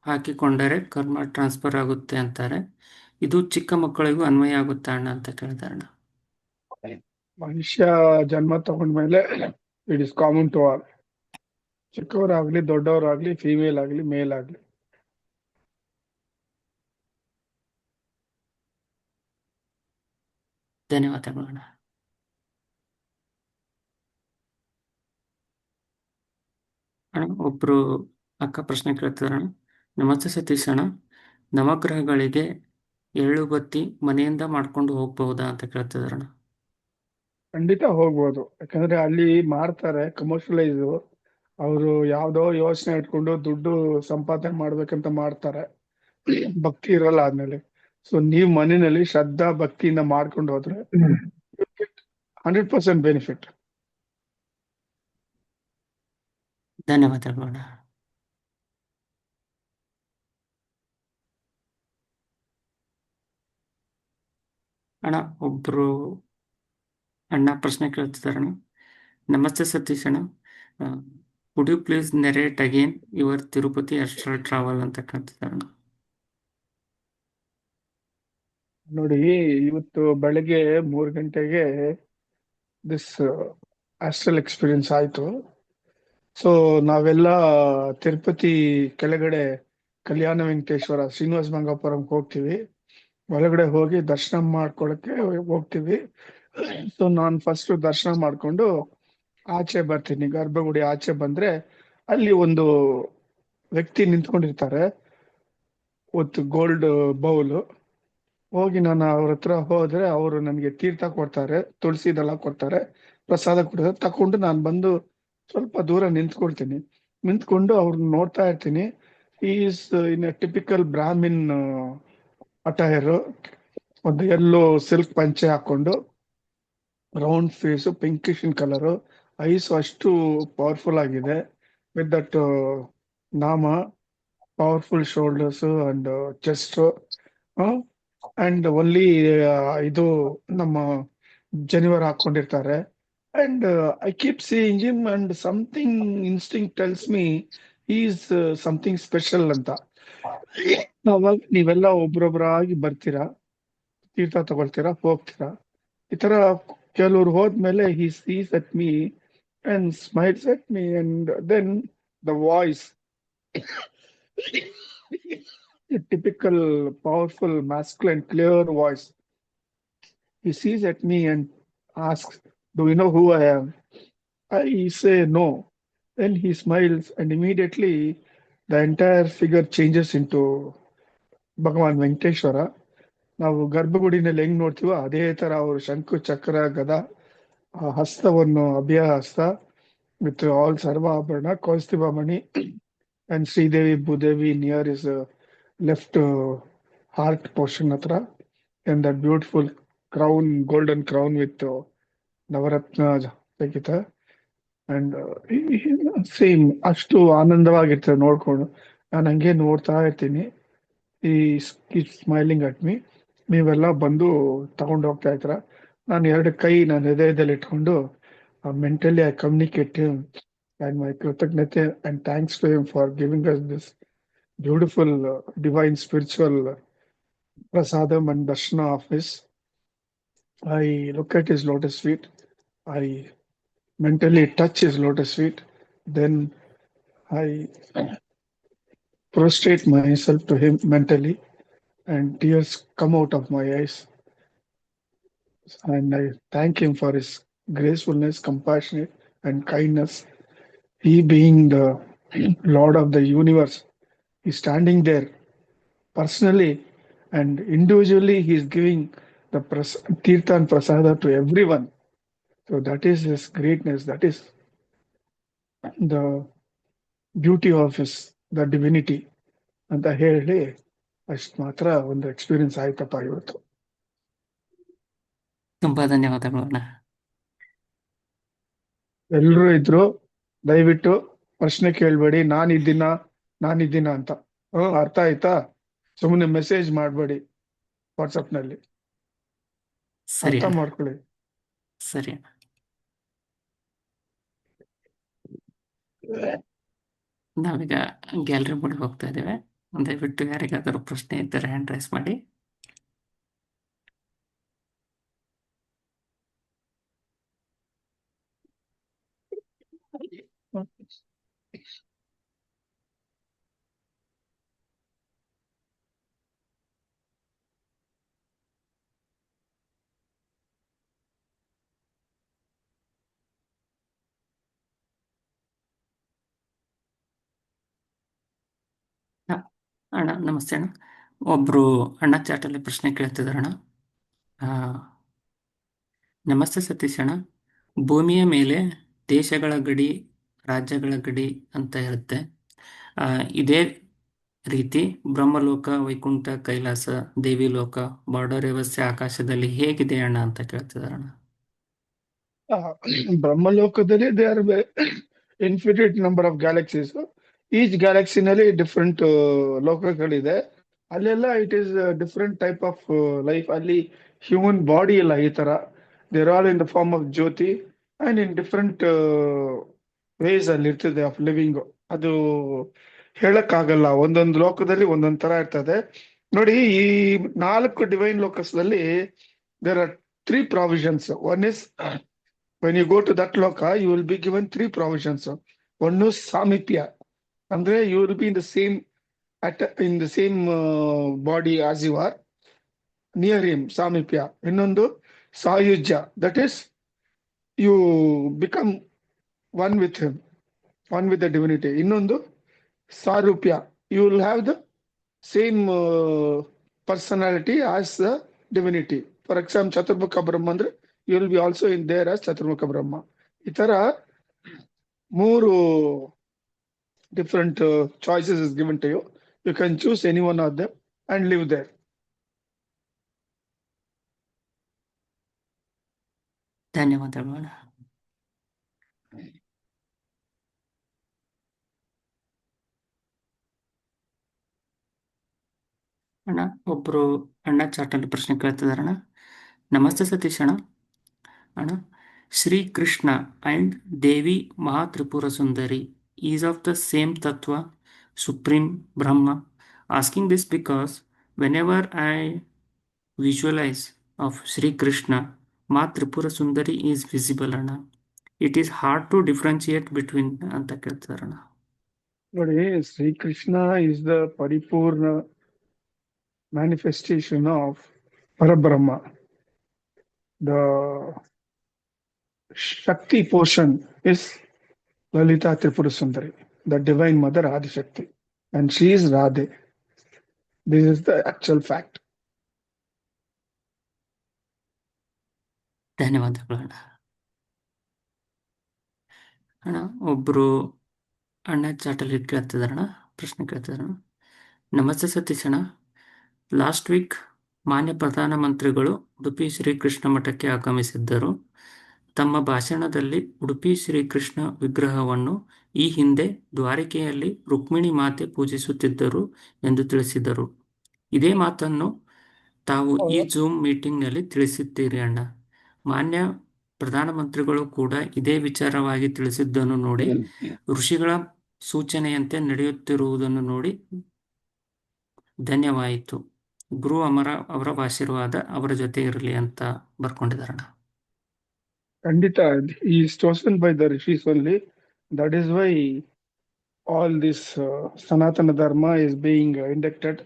S2: ಹಾಕಿಕೊಂಡರೆ ಕರ್ಮ ಟ್ರಾನ್ಸ್ಫರ್ ಆಗುತ್ತೆ ಅಂತಾರೆ. ಇದು ಚಿಕ್ಕ ಮಕ್ಕಳಿಗೂ ಅನ್ವಯ ಆಗುತ್ತಾ ಅಣ್ಣ ಅಂತ ಕೇಳ್ತಾರಣ್ಣ.
S3: ಮನುಷ್ಯ ಜನ್ಮ ತಗೊಂಡ್ಮೇಲೆ it is common to all. ಚಿಕ್ಕವರಾಗ್ಲಿ, ದೊಡ್ಡವರಾಗ್ಲಿ, ಫೀಮೇಲ್ ಆಗ್ಲಿ, ಮೇಲ್ ಆಗ್ಲಿ.
S2: ಧನ್ಯವಾದಗಳು ಅಣ್ಣ. ಅಣ್ಣ, ಒಬ್ರು ಅಕ್ಕ ಪ್ರಶ್ನೆ ಕೇಳ್ತಿದಾರಣ್ಣ. ನಮಸ್ತೆ ಸತೀಶ್ ಅಣ್ಣ, ನವಗ್ರಹಗಳಿಗೆ ಎಳ್ಳು ಬತ್ತಿ ಮನೆಯಿಂದ ಮಾಡ್ಕೊಂಡು ಹೋಗ್ಬಹುದಾ ಅಂತ ಕೇಳ್ತಿದಾರಣ್ಣ.
S3: ಖಂಡಿತ ಹೋಗ್ಬೋದು. ಯಾಕಂದ್ರೆ ಅಲ್ಲಿ ಮಾಡ್ತಾರೆ ಕಮರ್ಷಿಯಲೈಸ್. ಅವರು ಯಾವ್ದೋ ಯೋಚನೆ ಇಟ್ಕೊಂಡು ದುಡ್ಡು ಸಂಪಾದನೆ ಮಾಡ್ಬೇಕಂತ ಮಾಡ್ತಾರೆ, ಭಕ್ತಿ ಇರಲ್ಲ ಆದ್ಮೇಲೆ. ಸೊ ನೀವ್ ಮನೆಯಲ್ಲಿ ಶ್ರದ್ಧಾ ಭಕ್ತಿಯಿಂದ ಮಾಡ್ಕೊಂಡು ಹೋದ್ರೆ 100% ಬೆನಿಫಿಟ್.
S2: ಧನ್ಯವಾದಗಳು ಅಣ್ಣ. ಅಣ್ಣ, ಒಬ್ರು ಅಣ್ಣ ಪ್ರಶ್ನೆ ಕೇಳ್ತಿದಾರಣ್ಣ. ನಮಸ್ತೆ ಸತೀಶ್ ಅಣ್ಣ, would you please narrate again your Tirupati astral travel ಅಂತ ಕೇಳ್ತಿದಾರಣ್ಣ.
S3: ನೋಡಿ, ಇವತ್ತು ಬೆಳಗ್ಗೆ 3 ಗಂಟೆಗೆ ದಿಸ್ ಆಸ್ಟ್ರಲ್ ಎಕ್ಸ್ಪೀರಿಯನ್ಸ್ ಆಯ್ತು. ಸೊ ನಾವೆಲ್ಲ ತಿರುಪತಿ ಕೆಳಗಡೆ ಕಲ್ಯಾಣ ವೆಂಕಟೇಶ್ವರ ಶ್ರೀನಿವಾಸ ಮಂಗಾಪುರಂಗೆ ಹೋಗ್ತೀವಿ. ಒಳಗಡೆ ಹೋಗಿ ದರ್ಶನ ಮಾಡ್ಕೊಳಕ್ಕೆ ಹೋಗ್ತೀವಿ. ಸೊ ನಾನು ಫಸ್ಟ್ ದರ್ಶನ ಮಾಡ್ಕೊಂಡು ಆಚೆ ಬರ್ತೀನಿ. ಗರ್ಭಗುಡಿ ಆಚೆ ಬಂದ್ರೆ ಅಲ್ಲಿ ಒಂದು ವ್ಯಕ್ತಿ ನಿಂತ್ಕೊಂಡಿರ್ತಾರೆ, ಒಂದು ಗೋಲ್ಡ್ ಬೌಲ್. ಹೋಗಿ ನಾನು ಅವ್ರ ಹತ್ರ ಹೋದ್ರೆ ಅವರು ನನಗೆ ತೀರ್ಥ ಕೊಡ್ತಾರೆ, ತುಳಸಿದೆಲ್ಲ ಕೊಡ್ತಾರೆ, ಪ್ರಸಾದ ಕೊಡ್ತಾರೆ. ತಕೊಂಡು ನಾನು ಬಂದು ಸ್ವಲ್ಪ ದೂರ ನಿಂತ್ಕೊಂಡು ಅವ್ರನ್ನ ನೋಡ್ತಾ ಇರ್ತೀನಿ. Is in a typical Brahmin attire, ಒಂದು ಎಲ್ಲೋ ಸಿಲ್ಕ್ ಪಂಚೆ ಹಾಕೊಂಡು, round face, pinkish in colour, eyes ಅಷ್ಟು ಪವರ್ಫುಲ್ ಆಗಿದೆ. With that nama, powerful shoulders and chest, and only ಇದು ನಮ್ಮ ಜನಿವರ್ ಹಾಕೊಂಡಿರ್ತಾರೆ. And I keep seeing him and something instinct tells me is something special ಅಂತ. ಅವಾಗ ನೀವೆಲ್ಲ ಒಬ್ರೊಬ್ರಾಗಿ ಬರ್ತೀರಾ, ತೀರ್ಥ ತಗೊಳ್ತೀರಾ, ಹೋಗ್ತೀರಾ. ಈ ತರ ಕೆಲವ್ರು ಹೋದ್ಮೇಲೆ he sees at me and smiles at me, and then the voice, a typical powerful masculine clear voice, he sees at me and asks, do you know who I am? I say no. Then he smiles, and immediately the entire figure changes into ಭಗವಾನ್ ವೆಂಕಟೇಶ್ವರ. ನಾವು ಗರ್ಭಗುಡಿನಲ್ಲಿ ಹೆಂಗ್ ನೋಡ್ತೀವೋ ಅದೇ ತರ ಅವರು ಶಂಕು ಚಕ್ರ ಗದ ಆ ಹಸ್ತವನ್ನು ಅಭಯ ಹಸ್ತ ವಿತ್ ಆಲ್ ಸರ್ವಾಭರಣ ಕೌಸ್ತುಭ ಮಣಿ and Sridevi Bhudevi near his left heart portion ಹತ್ರ and that beautiful crown golden crown with navaratna ತೆಗಿತ ಅಂಡ್ ಸೇಮ್ ಅಷ್ಟು ಆನಂದವಾಗಿರ್ತದೆ ನೋಡ್ಕೊಂಡು. ನಾನು ಹಂಗೆ ನೋಡ್ತಾ ಇರ್ತೀನಿ. ಈ ಸ್ಮೈಲಿಂಗ್ ಅಟ್ ಮೀ. ನೀವೆಲ್ಲ ಬಂದು ತಗೊಂಡು ಹೋಗ್ತಾ ಇದ್ರ. ನಾನು 2 ಕೈ ನನ್ನ ಹೃದಯದಲ್ಲಿ ಇಟ್ಕೊಂಡು mentally I communicate and my ಕೃತಜ್ಞತೆ and thanks to him for giving us this beautiful divine spiritual prasadam and darshana of his. I look at his lotus feet. I mentally touch his lotus feet. Then I prostrate myself to him mentally, and tears come out of my eyes. And I thank him for his gracefulness, compassionate, and kindness. He being the Lord of the universe, he's standing there personally and individually. He's giving the Tirtha and Prasada to everyone. So that is his greatness. That is the beauty of his the divinity. ಅಂತ ಹೇಳಿ ಅಷ್ಟು ಮಾತ್ರ ಒಂದು experience ಆಯ್ತಪ್ಪ ಇವತ್ತು.
S2: ತುಂಬಾ ಧನ್ಯವಾದಗಳು ಅಣ್ಣ.
S3: ಎಲ್ರು ಇದ್ರು, ದಯವಿಟ್ಟು ಪ್ರಶ್ನೆ ಕೇಳ್ಬೇಡಿ. ನಾನಿದ್ದೀನ ಅಂತ. ಅರ್ಥ ಆಯ್ತಾ? ಸುಮ್ಮನೆ ಮೆಸೇಜ್ ಮಾಡ್ಬೇಡಿ ವಾಟ್ಸಪ್ ನಲ್ಲಿ.
S2: ಸರಿ
S3: ಅರ್ಥ
S2: ಅಣ್ಣ,
S3: ಮಾಡ್ಕೊಳ್ಳಿ.
S2: ಸರಿ ಅಣ್ಣ. ನಾವೀಗ ಗ್ಯಾಲರಿ ಮಾಡಿ ಹೋಗ್ತಾ ಇದ್ದೇವೆ. ದಯವಿಟ್ಟು ಯಾರಿಗಾದರೂ ಪ್ರಶ್ನೆ ಇದ್ದರೆ ಹ್ಯಾಂಡ್ ರೈಸ್ ಮಾಡಿ. ಅಣ್ಣ ನಮಸ್ತೆ ಅಣ್ಣ. ಒಬ್ರು ಅಣ್ಣ ಚಾಟಲ್ಲಿ ಪ್ರಶ್ನೆ ಕೇಳ್ತಿದಾರಣ್ಣ. ನಮಸ್ತೆ ಸತೀಶ್ ಅಣ್ಣ. ಭೂಮಿಯ ಮೇಲೆ ದೇಶಗಳ ಗಡಿ, ರಾಜ್ಯಗಳ ಗಡಿ ಅಂತ ಇರುತ್ತೆ. ಇದೇ ರೀತಿ ಬ್ರಹ್ಮಲೋಕ, ವೈಕುಂಠ, ಕೈಲಾಸ, ದೇವಿಲೋಕ, ಬಾರ್ಡರ್ ವ್ಯವಸ್ಥೆ ಆಕಾಶದಲ್ಲಿ ಹೇಗಿದೆ ಅಣ್ಣ ಅಂತ ಕೇಳ್ತಿದಾರಣ್ಣ.
S3: ಬ್ರಹ್ಮಲೋಕದಲ್ಲಿ they are infinite number of galaxies. Each ಗ್ಯಾಲಕ್ಸಿನಲ್ಲಿ ಡಿಫ್ರೆಂಟ್ ಲೋಕಗಳಿದೆ. ಅಲ್ಲೆಲ್ಲ it is different type of life. ಅಲ್ಲಿ ಹ್ಯೂಮನ್ ಬಾಡಿ ಇಲ್ಲ ಈ ತರ. They're all in the form of jyoti and in different ways ಅಲ್ಲಿ ಇರ್ತದೆ ಆಫ್ ಲಿವಿಂಗ್. ಅದು ಹೇಳಕ್ಕಾಗಲ್ಲ. ಒಂದೊಂದು ಲೋಕದಲ್ಲಿ ಒಂದೊಂದ್ ತರ ಇರ್ತದೆ. ನೋಡಿ, ಈ 4 ಡಿವೈನ್ ಲೋಕಸ್ದಲ್ಲಿ there are 3 provisions. One is when you go to that loka, you will be given 3 provisions. One is samipya, andre you will be in the same body as you are near him, samipya. Innondu sayujya, that is you become one with him, one with the divinity. Innondu sarupya, you will have the same personality as the divinity. For example, Chaturmukha Brahma andre you will be also in there as Chaturmukha Brahma. ಈ ತರ 3 different choices is given to you. You can choose any one of them and live there.
S2: ಧನ್ಯವಾದಗಳು ಅಣ್ಣ. ಅಣ್ಣ ಒಬ್ರು ಅಣ್ಣ ಚಾಟಲ್ಲಿ ಪ್ರಶ್ನೆ ಕೇಳ್ತಿದಾರಣ್ಣ. ನಮಸ್ತೆ ಸತೀಶ್ ಅಣ್ಣ. ಅಣ್ಣ, Shri Krishna and Devi Mahatripura Sundari is of the same tattva, supreme Brahma. Asking this because whenever I visualize of Sri Krishna, Ma Tripura Sundari is visible Anna. It is hard to differentiate between ಅಂತ ಕೇಳ್ತಾರಣ್ಣ.
S3: ನೋಡಿ, ಶ್ರೀ ಕೃಷ್ಣ is the ಪರಿಪೂರ್ಣ manifestation of Parabrahma. The Shakti portion is Lalita Tripura Sundari, the divine mother Adishakti, and she is Radhe. This is the actual fact.
S2: ಧನ್ಯವಾದಗಳು ಅಣ್ಣ. ಅಣ್ಣ ಒಬ್ಬರು ಅಣ್ಣ ಚಾಟಲ್ಲಿ ಕೇಳ್ತಿದಾರಣ, ಪ್ರಶ್ನೆ ಕೇಳ್ತಿದಾರಣ. ನಮಸ್ತೆ ಸತೀಶ್ ಅಣ್ಣ, ಲಾಸ್ಟ್ ವೀಕ್ ಮಾನ್ಯ ಪ್ರಧಾನಮಂತ್ರಿಗಳು ಉಡುಪಿ ಶ್ರೀಕೃಷ್ಣ ಮಠಕ್ಕೆ ಆಗಮಿಸಿದ್ದರು. ತಮ್ಮ ಭಾಷಣದಲ್ಲಿ ಉಡುಪಿ ಶ್ರೀಕೃಷ್ಣ ವಿಗ್ರಹವನ್ನು ಈ ಹಿಂದೆ ದ್ವಾರಕೆಯಲ್ಲಿ ರುಕ್ಮಿಣಿ ಮಾತೆ ಪೂಜಿಸುತ್ತಿದ್ದರು ಎಂದು ತಿಳಿಸಿದರು. ಇದೇ ಮಾತನ್ನು ತಾವು ಈ ಜೂಮ್ ಮೀಟಿಂಗ್ನಲ್ಲಿ ತಿಳಿಸಿದ್ದೀರಿ ಅಣ್ಣ. ಮಾನ್ಯ ಪ್ರಧಾನಮಂತ್ರಿಗಳು ಕೂಡ ಇದೇ ವಿಚಾರವಾಗಿ ತಿಳಿಸಿದ್ದನ್ನು ನೋಡಿ ಋಷಿಗಳ ಸೂಚನೆಯಂತೆ ನಡೆಯುತ್ತಿರುವುದನ್ನು ನೋಡಿ ಧನ್ಯವಾಯಿತು. ಗುರು ಅಮರ ಅವರ ಆಶೀರ್ವಾದ ಅವರ ಜೊತೆ ಇರಲಿ ಅಂತ ಬರ್ಕೊಂಡಿದಾರಣ್ಣ.
S3: Kandita, he is chosen by the rishis only. That is why all this Sanatana Dharma is being inducted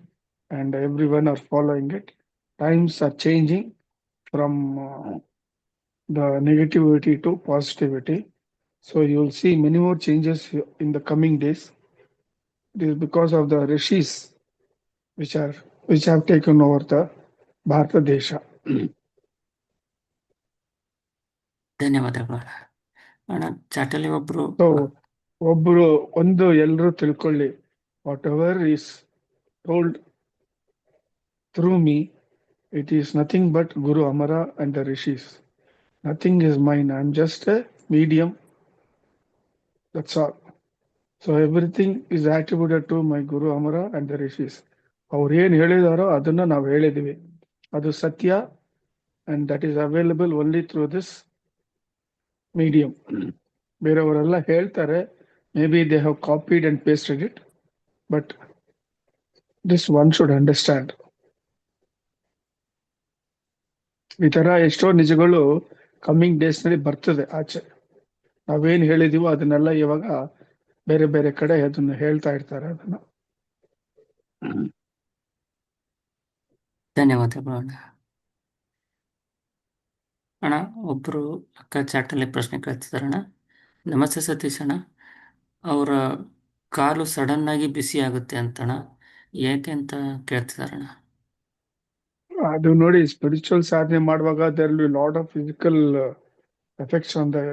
S3: and everyone are following it. Times are changing from the negativity to positivity. So you will see many more changes in the coming days. It is because of the rishis which have taken over the Bharata Desha.
S2: ಧನ್ಯವಾದಗಳು ಅಣ್ಣ. ಚಾಟಲ್ಲಿ ಒಬ್ರು
S3: So ಒಬ್ರು ಒಂದು ಎಲ್ಲರೂ ತಿಳ್ಕೊಳ್ಳಿ, whatever is told through me, it is nothing but Guru Amara and the rishis. Nothing is mine, I am just a medium, that's all. So everything is attributed to my Guru Amara and the rishis. ಅವ್ರು ಏನ್ ಹೇಳಿದಾರೋ ಅದನ್ನ ನಾವು ಹೇಳಿದೀವಿ, ಅದು ಸತ್ಯ, and that is available only through this medium. ಬೇರೆಯವರೆಲ್ಲ ಹೇಳ್ತಾರೆ, maybe they have copied and pasted it, but this one should understand. ಈ ತರ ಎಷ್ಟೋ ನಿಜಗಳು ಕಮ್ಮಿಂಗ್ ಡೇಸ್ ನಲ್ಲಿ ಬರ್ತದೆ ಆಚೆ. ನಾವೇನ್ ಹೇಳಿದೀವೋ ಅದನ್ನೆಲ್ಲ ಇವಾಗ ಬೇರೆ ಬೇರೆ ಕಡೆ ಅದನ್ನ ಹೇಳ್ತಾ ಇರ್ತಾರೆ. ಅದನ್ನ
S2: ಧನ್ಯವಾದಗಳು ಅಣ್ಣ. ಅಣ್ಣ ಒಬ್ರು ಅಕ್ಕ ಚಾಟಲ್ಲಿ ಪ್ರಶ್ನೆ ಕೇಳ್ತಿದಾರಣ್ಣ. ನಮಸ್ತೆ ಸತೀಶ್ ಅಣ್ಣ, ಅವರ ಕಾಲು ಸಡನ್ ಆಗಿ ಬಿಸಿ ಆಗುತ್ತೆ ಅಂತಣ್ಣ, ಏಕೆ ಅಂತ ಕೇಳ್ತಿದಾರಣ್ಣ.
S3: ಅದು ನೋಡಿ, ಸ್ಪಿರಿಚುವಲ್ ಸಾಧನೆ ಮಾಡುವಾಗ there will lot of physical effects on the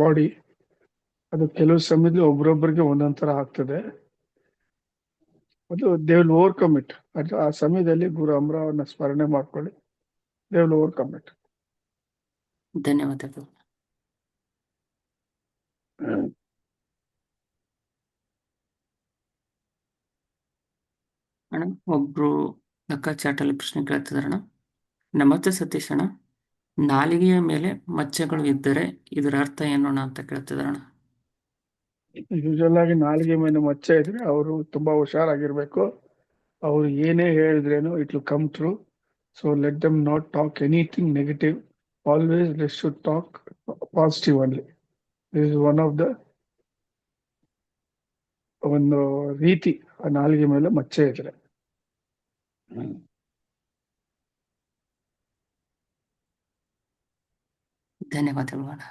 S3: body. ಅದು ಕೆಲವು ಸಮಯದಲ್ಲಿ ಒಬ್ರೊಬ್ಬರಿಗೆ ಒಂದೊಂದ್ ತರ ಆಗ್ತದೆ. ಅದು ದೇ ವಿಲ್ ಓವರ್ಕಮ್ ಇಟ್. ಅದು ಆ ಸಮಯದಲ್ಲಿ ಗುರು ಅಮರವನ್ನ ಸ್ಮರಣೆ ಮಾಡ್ಕೊಳ್ಳಿ, ದೇ ವಿಲ್ ಓವರ್ಕಮ್ ಇಟ್.
S2: ಧನ್ಯವಾದಗಳು ಅಣ್ಣ. ಒಬ್ರು ಅಕ್ಕ ಚಾಟಲ್ಲಿ ಪ್ರಶ್ನೆ ಕೇಳ್ತಿದಾರಣ್ಣ. ನಮಸ್ತೆ ಸತೀಶ್ ಅಣ್ಣ, ನಾಲಿಗೆಯ ಮೇಲೆ ಮಚ್ಚೆಗಳು ಇದ್ದರೆ ಇದರ ಅರ್ಥ ಏನೋಣ ಅಂತ ಕೇಳ್ತಿದಾರಣ್ಣ.
S3: ಯೂಶಲ್ ಆಗಿ ನಾಲಿಗೆ ಮೇಲೆ ಮಚ್ಚೆ ಇದ್ರೆ ಅವರು ತುಂಬಾ ಹುಷಾರಾಗಿರ್ಬೇಕು. ಅವ್ರು ಏನೇ ಹೇಳಿದ್ರೇನು it will come true. So let them not talk anything negative. Always let should talk positive only. This is one of the ಒಂದು ರೀತಿ ಆ ನಾಲಿಗೆ ಮೇಲೆ ಮಚ್ಚೆ ಇದ್ರೆ.
S2: ಧನ್ಯವಾದಗಳು ಅಣ್ಣ.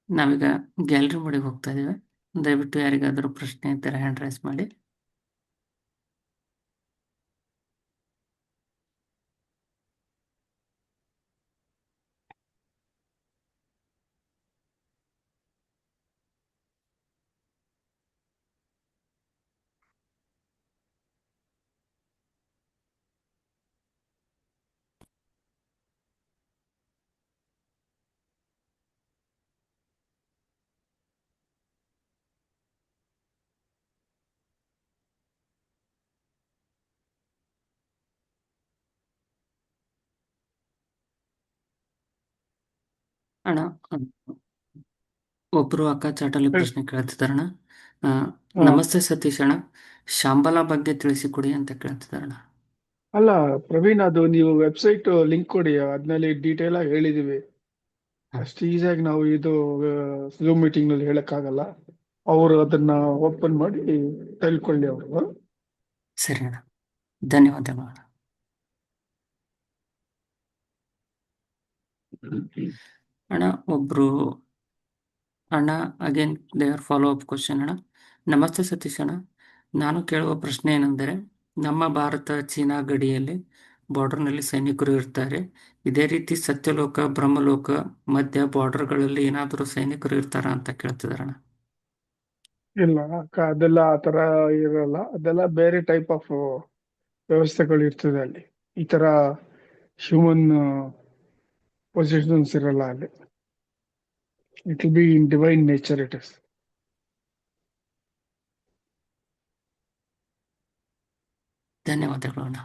S2: ನಾವೀಗ ಗ್ಯಾಲರಿ ಮೋಡಿಗೆ ಹೋಗ್ತಾ ಇದೀವಿ. ದಯವಿಟ್ಟು ಯಾರಿಗಾದರೂ ಪ್ರಶ್ನೆ ಇದ್ದರೆ ಹ್ಯಾಂಡ್ ರೈಸ್ ಮಾಡಿ. ಅಣ್ಣ ಒಬ್ರು ಅಕ್ಕ ಚಾಟಲ್ಲಿ ಪ್ರಶ್ನೆ ಕೇಳ್ತಿದಾರಣ್ಣ. ನಮಸ್ತೆ ಸತೀಶ್ ಅಣ್ಣ, ಶಾಂಬಲ ಬಗ್ಗೆ ತಿಳಿಸಿಕೊಡಿ ಅಂತ ಕೇಳ್ತಿದಾರಣ್ಣ.
S3: ಅಲ್ಲ ಪ್ರವೀಣ್, ಅದು ನೀವು ವೆಬ್ಸೈಟ್ ಲಿಂಕ್ ಕೊಡಿ, ಅದ್ನಲ್ಲಿ ಡೀಟೇಲ್ ಆಗಿ ಹೇಳಿದೀವಿ. ಅಷ್ಟು ಈಸಿಯಾಗಿ ನಾವು ಇದು ಝೂಮ್ ಮೀಟಿಂಗ್ ನಲ್ಲಿ ಹೇಳಕ್ಕಾಗಲ್ಲ. ಅವರು ಅದನ್ನ ಓಪನ್ ಮಾಡಿ ತಿಳ್ಕೊಳ್ಳಿ ಅವರು.
S2: ಸರಿ ಅಣ್ಣ, ಧನ್ಯವಾದಗಳು ಅಣ್ಣ. ಅಣ್ಣ ಒಬ್ರು ಅಣ್ಣ ಅಗೇನ್ ದೇವರ್ ಫಾಲೋ ಅಪ್ ಕ್ವಶನ್ ಅಣ್ಣ. ನಮಸ್ತೆ ಸತೀಶ್ ಅಣ್ಣ, ನಾನು ಕೇಳುವ ಪ್ರಶ್ನೆ ಏನೆಂದರೆ, ನಮ್ಮ ಭಾರತ ಚೀನಾ ಗಡಿಯಲ್ಲಿ ಬಾರ್ಡರ್ನಲ್ಲಿ ಸೈನಿಕರು ಇರ್ತಾರೆ. ಇದೇ ರೀತಿ ಸತ್ಯಲೋಕ ಬ್ರಹ್ಮಲೋಕ ಮಧ್ಯ ಬಾರ್ಡರ್ಗಳಲ್ಲಿ ಏನಾದರೂ ಸೈನಿಕರು ಇರ್ತಾರ ಅಂತ ಕೇಳ್ತಿದಾರಣ್ಣ.
S3: ಇಲ್ಲ ಅದೆಲ್ಲ ಆ ತರ ಇರಲ್ಲ, ಅದೆಲ್ಲ ಬೇರೆ ಟೈಪ್ ಆಫ್ ವ್ಯವಸ್ಥೆಗಳು ಇರ್ತದೆ ಅಲ್ಲಿ. ಈ ತರ ಹ್ಯೂಮನ್ ಪೊಸಿಷನ್ಸ್ ಇರಲ್ಲ ಅಲ್ಲಿ. It will be in divine nature it is.
S2: ಧನ್ಯವಾದಗಳು ಅಣ್ಣ.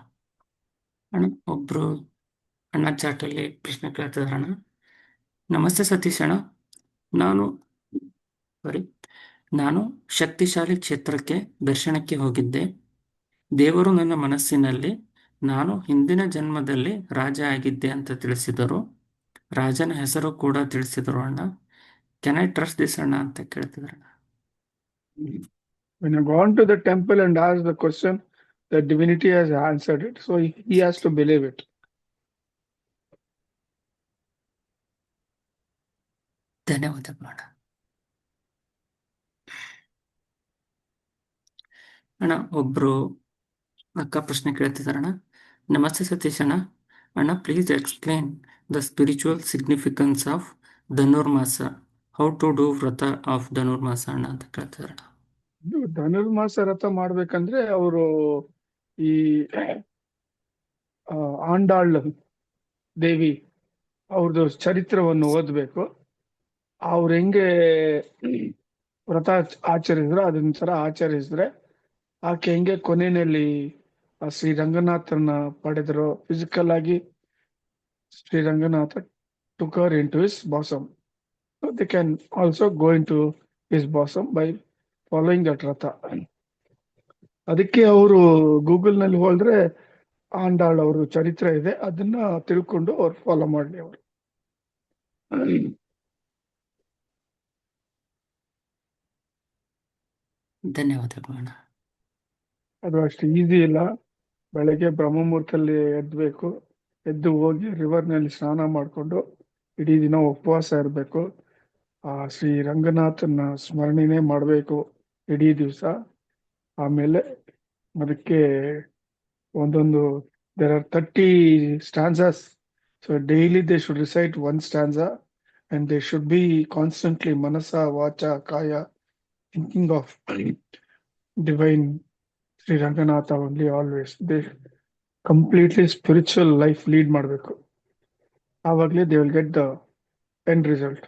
S2: ಅಣ್ಣ ಒಬ್ರು ಅಣ್ಣ ಚಾಟಲ್ಲಿ ಪ್ರಶ್ನೆ ಕೇಳ್ತಿದಾರಣ್ಣ. ನಮಸ್ತೆ ಸತೀಶ್ ಅಣ್ಣ, ನಾನು ನಾನು ಶಕ್ತಿಶಾಲಿ ಕ್ಷೇತ್ರಕ್ಕೆ ದರ್ಶನಕ್ಕೆ ಹೋಗಿದ್ದೆ. ದೇವರು ನನ್ನ ಮನಸ್ಸಿನಲ್ಲಿ ನಾನು ಹಿಂದಿನ ಜನ್ಮದಲ್ಲಿ ರಾಜ ಆಗಿದ್ದೆ ಅಂತ ತಿಳಿಸಿದರು. ರಾಜನ ಹೆಸರು ಕೂಡ ತಿಳಿಸಿದರು ಅಣ್ಣ. ಕ್ಯಾನ್ ಐ ಟ್ರಸ್ಟ್ ದಿಸ್ ಅಣ್ಣ ಅಂತ ಕೇಳ್ತಿದ್ರಣ್ಣ.
S3: When you go on to the temple and ask the question, the divinity has answered it, so he has to believe it.
S2: ಧನ್ಯವಾದಗಳು ಅಣ್ಣ. ಅಣ್ಣ ಒಬ್ರು ಅಕ್ಕ ಪ್ರಶ್ನೆ ಕೇಳ್ತಿದಾರಣ್ಣ. ನಮಸ್ತೆ ಸತೀಶ್ ಅಣ್ಣ, ಅಣ್ಣ please explain the spiritual significance of Dhanurmasa. How to do vrata of Dhanurmasa ಅಣ್ಣ ಅಂತ ಕೇಳ್ತಿದಾರಣ್ಣ.
S3: ಇದು ಧನುರ್ಮಾಸ ವ್ರತ ಮಾಡ್ಬೇಕಂದ್ರೆ ಅವರು ಈ ಆಂಡಾಳ್ ದೇವಿ ಅವ್ರದ್ದು ಚರಿತ್ರವನ್ನು ಓದ್ಬೇಕು. ಅವ್ರು ಹೆಂಗೆ ವ್ರತ ಆಚರಿಸಿದ್ರು ಅದನ್ನ ತರ ಆಚರಿಸಿದ್ರೆ ಆಕೆ ಹೆಂಗೆ ಕೊನೆಯಲ್ಲಿ ಶ್ರೀ ರಂಗನಾಥನ ಪಡೆದ್ರು, ಫಿಸಿಕಲ್ ಆಗಿ Shri Ranganatha took her into his bosom. So they can also go into his bosom by following that ratha. ಅದಕ್ಕೆ ಅವರು ಗೂಗಲ್ ನಲ್ಲಿ ಹೋದ್ರೆ ಆಂಡಾಳ್ ಅವರು ಚರಿತ್ರೆ ಇದೆ, ಅದನ್ನ ತಿಳ್ಕೊಂಡು ಅವ್ರು ಫಾಲೋ ಮಾಡ್ಲಿ ಅವರು.
S2: ಧನ್ಯವಾದಗಳು ಅಣ್ಣ.
S3: ಅದು ಅಷ್ಟು ಈಸಿ ಇಲ್ಲ. ಬೆಳಗ್ಗೆ ಬ್ರಹ್ಮ ಮುಹೂರ್ತದಲ್ಲಿ ಎದ್ಬೇಕು, ಎದ್ದು ಹೋಗಿ ರಿವರ್ ನಲ್ಲಿ ಸ್ನಾನ ಮಾಡ್ಕೊಂಡು ಇಡೀ ದಿನ ಉಪವಾಸ ಇರಬೇಕು. ಆ ಶ್ರೀ ರಂಗನಾಥನ ಸ್ಮರಣೆನೇ ಮಾಡಬೇಕು ಇಡೀ ದಿವಸ. ಆಮೇಲೆ ಅದಕ್ಕೆ ಒಂದೊಂದು there are 30 stanzas, so daily they should recite one stanza and they should be constantly manasa vacha kaya thinking of divine Sri Ranganatha only, always. They completely spiritual life lead ಮಾಡಬೇಕು. ಆವಾಗಲೇ they will get the end result.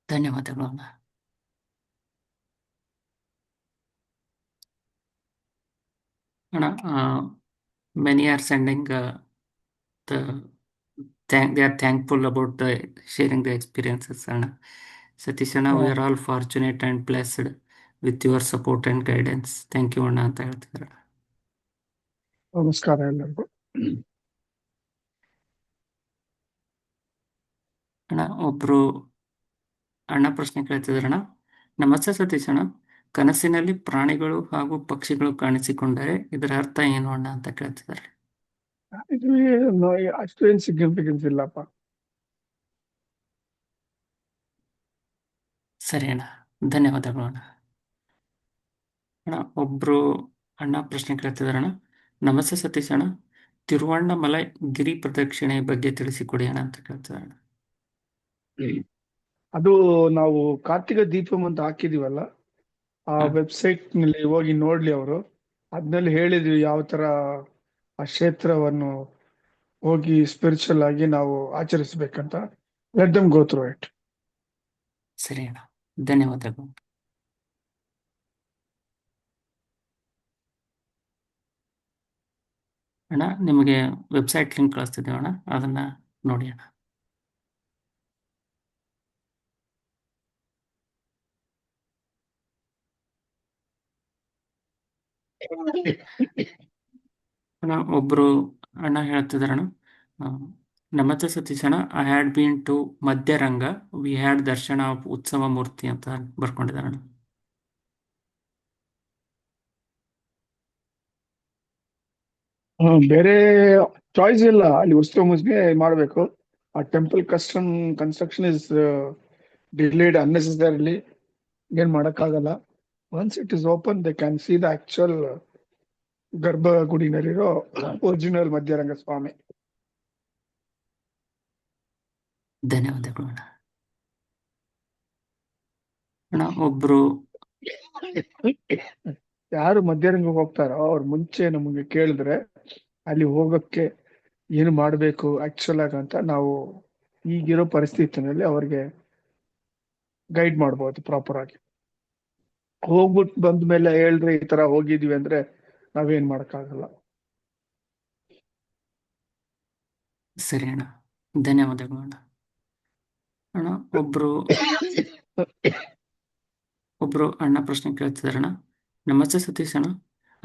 S2: ಧನ್ಯವಾದಗಳು ಅಣ್ಣ. ಅಣ್ಣ many are sending the they are thankful about the sharing the experiences ಅಣ್ಣ. ಸತೀಶ್ ಅಣ್ಣ, we are all fortunate and blessed with your support and guidance. Thank you ಅಣ್ಣ ಅಂತ ಹೇಳ್ತಿದ್ದಾರೆ.
S3: ನಮಸ್ಕಾರ ಎಲ್ಲರಿಗೂ.
S2: ಅಣ್ಣ ಒಬ್ರು ಅಣ್ಣ ಪ್ರಶ್ನೆ ಕೇಳ್ತಿದಾರಣ್ಣ. ನಮಸ್ತೆ ಸತೀಶ್ ಅಣ್ಣ, ಕನಸಿನಲ್ಲಿ ಪ್ರಾಣಿಗಳು ಹಾಗೂ ಪಕ್ಷಿಗಳು ಕಾಣಿಸಿಕೊಂಡರೆ ಇದರ ಅರ್ಥ ಏನು ಅಣ್ಣ ಅಂತ ಕೇಳ್ತಿದ್ದಾರೆ.
S3: ಇದು ಅಷ್ಟು ಏನ್ ಸಿಗ್ನಿಫಿಕೆನ್ಸ್ ಇಲ್ಲಪ್ಪ.
S2: ಸರಿ ಅಣ್ಣ, ಧನ್ಯವಾದಗಳು ಅಣ್ಣ. ಅಣ್ಣ ಒಬ್ರು ಅಣ್ಣ ಪ್ರಶ್ನೆ ಕೇಳ್ತಿದಾರಣ್ಣ. ನಮಸ್ತೆ ಸತೀಶ್ ಅಣ್ಣ, ತಿರುವಣ್ಣಾಮಲೈ ಗಿರಿ ಪ್ರದಕ್ಷಿಣೆ ಬಗ್ಗೆ ತಿಳಿಸಿಕೊಡಿ ಅಣ್ಣ ಅಂತ ಕೇಳ್ತಿದಾರಣ್ಣ.
S3: ಅದು ನಾವು ಕಾರ್ತಿಕ ದೀಪಂ ಅಂತ ಹಾಕಿದೀವಲ್ಲ, ಆ ವೆಬ್ಸೈಟ್ ನಲ್ಲಿ ಹೋಗಿ ನೋಡ್ಲಿ ಅವರು. ಅದ್ನಲ್ಲಿ ಹೇಳಿದ್ವಿ ಯಾವ ತರ ಆ ಕ್ಷೇತ್ರವನ್ನು ಹೋಗಿ ಸ್ಪಿರಿಚುವಲ್ ಆಗಿ ನಾವು ಆಚರಿಸ್ಬೇಕಂತ. Let them go through it.
S2: ಸರಿ ಅಣ್ಣ, ಧನ್ಯವಾದಗಳು. ಅಣ್ಣ ನಿಮಗೆ ವೆಬ್ಸೈಟ್ ಲಿಂಕ್ ಕಳಿಸ್ತಿದ್ದೇವೆ ಅಣ್ಣ, ಅದನ್ನ ನೋಡಿ ಅಣ್ಣ. ಅಣ್ಣ ಒಬ್ರು ಅಣ್ಣ ಹೇಳ್ತಿದಾರಣ್ಣ. ನಮಸ್ತೆ ಸತೀಶ್ ಅಣ್ಣ, I had been to Madhyaranga, we had darshana of utsava murthy ಅಂತ ಬರ್ಕೊಂಡಿದಾರಣ್ಣ.
S3: ಬೇರೆ ಚಾಯ್ಸ್ ಇಲ್ಲ, ಅಲ್ಲಿ ಉತ್ಸವ ಮುಗಿಸ್ಗೆ ಮಾಡಬೇಕು. ಆ temple construction is delayed unnecessarily. ಏನ್ ಮಾಡಕ್ಕಾಗಲ್ಲ. Once it is open they can see the actual ಗರ್ಭಗುಡಿನಲ್ಲಿರೋ ಒರಿಜಿನಲ್ ಮಧ್ಯರಂಗ ಸ್ವಾಮಿ.
S2: ಧನ್ಯವಾದಗಳು ಅಣ್ಣ. ಅಣ್ಣ ಒಬ್ರು
S3: ಯಾರು ಮಧ್ಯರಂಗಕ್ಕೆ ಹೋಗ್ತಾರೋ ಅವ್ರು ಮುಂಚೆ ನಮಗೆ ಕೇಳಿದ್ರೆ ಅಲ್ಲಿ ಹೋಗಕ್ಕೆ ಏನು ಮಾಡಬೇಕು ಆಕ್ಚುಲ್ ಆಗಿ ಅಂತ ನಾವು ಈಗಿರೋ ಪರಿಸ್ಥಿತಿನಲ್ಲಿ ಅವ್ರಿಗೆ ಗೈಡ್ ಮಾಡ್ಬೋದು ಪ್ರಾಪರ್ ಆಗಿ. ಹೋಗ್ಬಿಟ್ಟು ಬಂದ ಮೇಲೆ ಹೇಳಿದ್ರೆ ಈ ತರ ಹೋಗಿದೀವಿ ಅಂದ್ರೆ ನಾವೇನ್ ಮಾಡಕ್ಕಾಗಲ್ಲ.
S2: ಸರಿ ಅಣ್ಣ, ಧನ್ಯವಾದಗಳು ಅಣ್ಣ. ಅಣ್ಣ ಒಬ್ರು ಅಣ್ಣ ಪ್ರಶ್ನೆ ಕೇಳ್ತಿದಾರಣ್ಣ. ನಮಸ್ತೆ ಸತೀಶ್ ಅಣ್ಣ,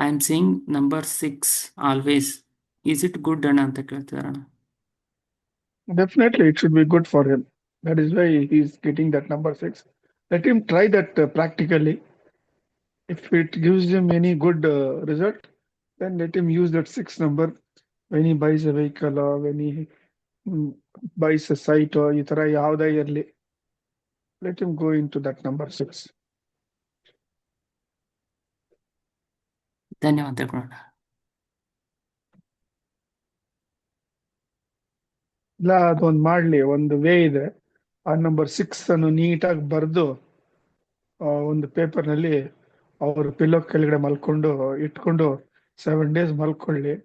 S2: I am seeing number 6 always, is it good ಅಣ್ಣ ಅಂತ ಕೇಳ್ತಿದಾರಣ್ಣ.
S3: Definitely, it should be good for him. That is why he's getting that number 6. Let him try that practically. If it gives him any good result, then let him use that 6 number when he buys a vehicle or when he buys a site or ಈ ತರ ಯಾವುದೇ ಇರಲಿ. Let him go into that number 6.
S2: ಧನ್ಯವಾದಗಳು ಅಣ್ಣ.
S3: ಇಲ್ಲ ಅದೊಂದು ಮಾಡ್ಲಿ, ಒಂದು ವೇ ಇದೆ. ಆ ನಂಬರ್ 6 ಅನ್ನು ನೀಟಾಗಿ ಬರೆದು ಒಂದು ಪೇಪರ್ ನಲ್ಲಿ ಅವ್ರ ಪಿಲ್ಲೋ ಕೆಳಗಡೆ ಮಲ್ಕೊಂಡು ಇಟ್ಕೊಂಡು 7 days ಮಲ್ಕೊಳ್ಳಿ.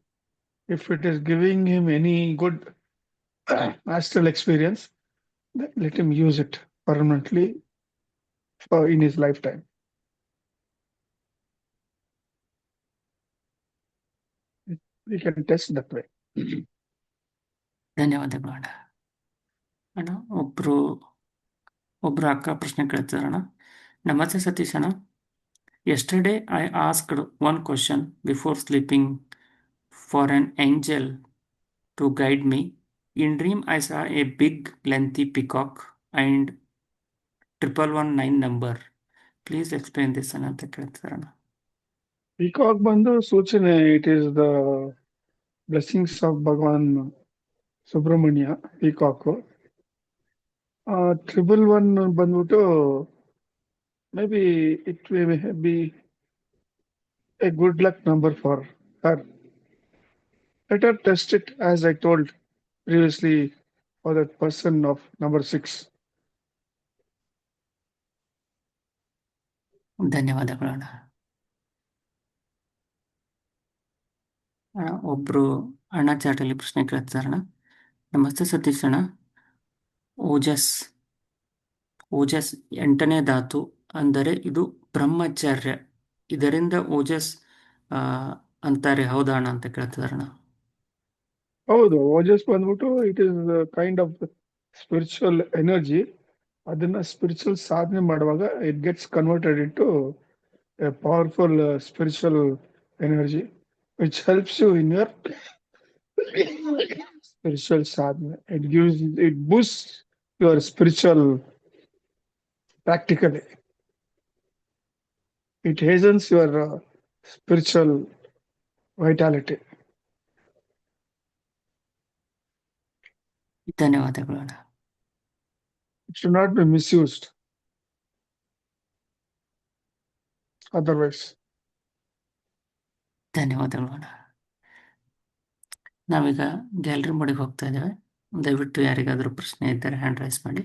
S3: If it is giving him any good astral experience, then let him use it permanently in his lifetime. We can test that way.
S2: ಧನ್ಯವಾದಗಳು ಅಣ್ಣ. ಅಣ್ಣ ಒಬ್ರು ಅಕ್ಕ ಪ್ರಶ್ನೆ ಕೇಳ್ತಿದಾರಣ್ಣ. ನಮಸ್ತೆ ಸತೀಶ್ ಅಣ್ಣ, yesterday I asked one question before sleeping for an angel to guide me. In dream I saw a big lengthy peacock and 1119 number. Please explain this ಅಣ್ಣ ಅಂತ ಕೇಳ್ತಿದಾರಣ್ಣ.
S3: Peacock ಬಂದು ಸೂಚನೆ, it is the blessings of Bhagavan Subramanya, peacock. 111 ಬಂದ್ಬಿಟ್ಟು maybe it may be a good luck number for her. Let her test it as I told previously for that person of number 6.
S2: ಧನ್ಯವಾದಗಳು ಅಣ್ಣ. ಒಬ್ರು ಅಣ್ಣ ಚಾಟಲ್ಲಿ ಪ್ರಶ್ನೆ ಕೇಳ್ತಿದಾರಣ್ಣ. ನಮಸ್ತೆ ಸತೀಶ್ ಅಣ್ಣ, ಓಜಸ್ 8ನೇ ಧಾತು, ಅಂದರೆ ಇದು ಬ್ರಹ್ಮಚರ್ಯ, ಇದರಿಂದ ಓಜಸ್ ಅಂತಾರೆ, ಹೌದಾ ಅಣ್ಣ ಅಂತ ಕೇಳ್ತಿದಾರಣ್ಣ.
S3: ಹೌದು, ಓಜಸ್ ಬಂದ್ಬಿಟ್ಟು it is kind of spiritual energy. ಅದನ್ನ ಸ್ಪಿರಿಚುವಲ್ ಸಾಧನೆ ಮಾಡುವಾಗ it gets converted into a powerful spiritual energy which helps you in your spiritual ಸಾಧನೆ. It boost your spiritual practically. It hastens your spiritual vitality.
S2: ಧನ್ಯವಾದಗಳು ಅಣ್ಣ.
S3: It should not be misused otherwise.
S2: ಧನ್ಯವಾದಗಳು ಅಣ್ಣ. ನಾವೀಗ gallery ಮೋಡಿಗೆ ಹೋಗ್ತಾ ಇದ್ದೇವೆ. ದಯವಿಟ್ಟು ಯಾರಿಗಾದರೂ ಪ್ರಶ್ನೆ ಇದ್ದರೆ ಹ್ಯಾಂಡ್ ರೈಸ್ ಮಾಡಿ.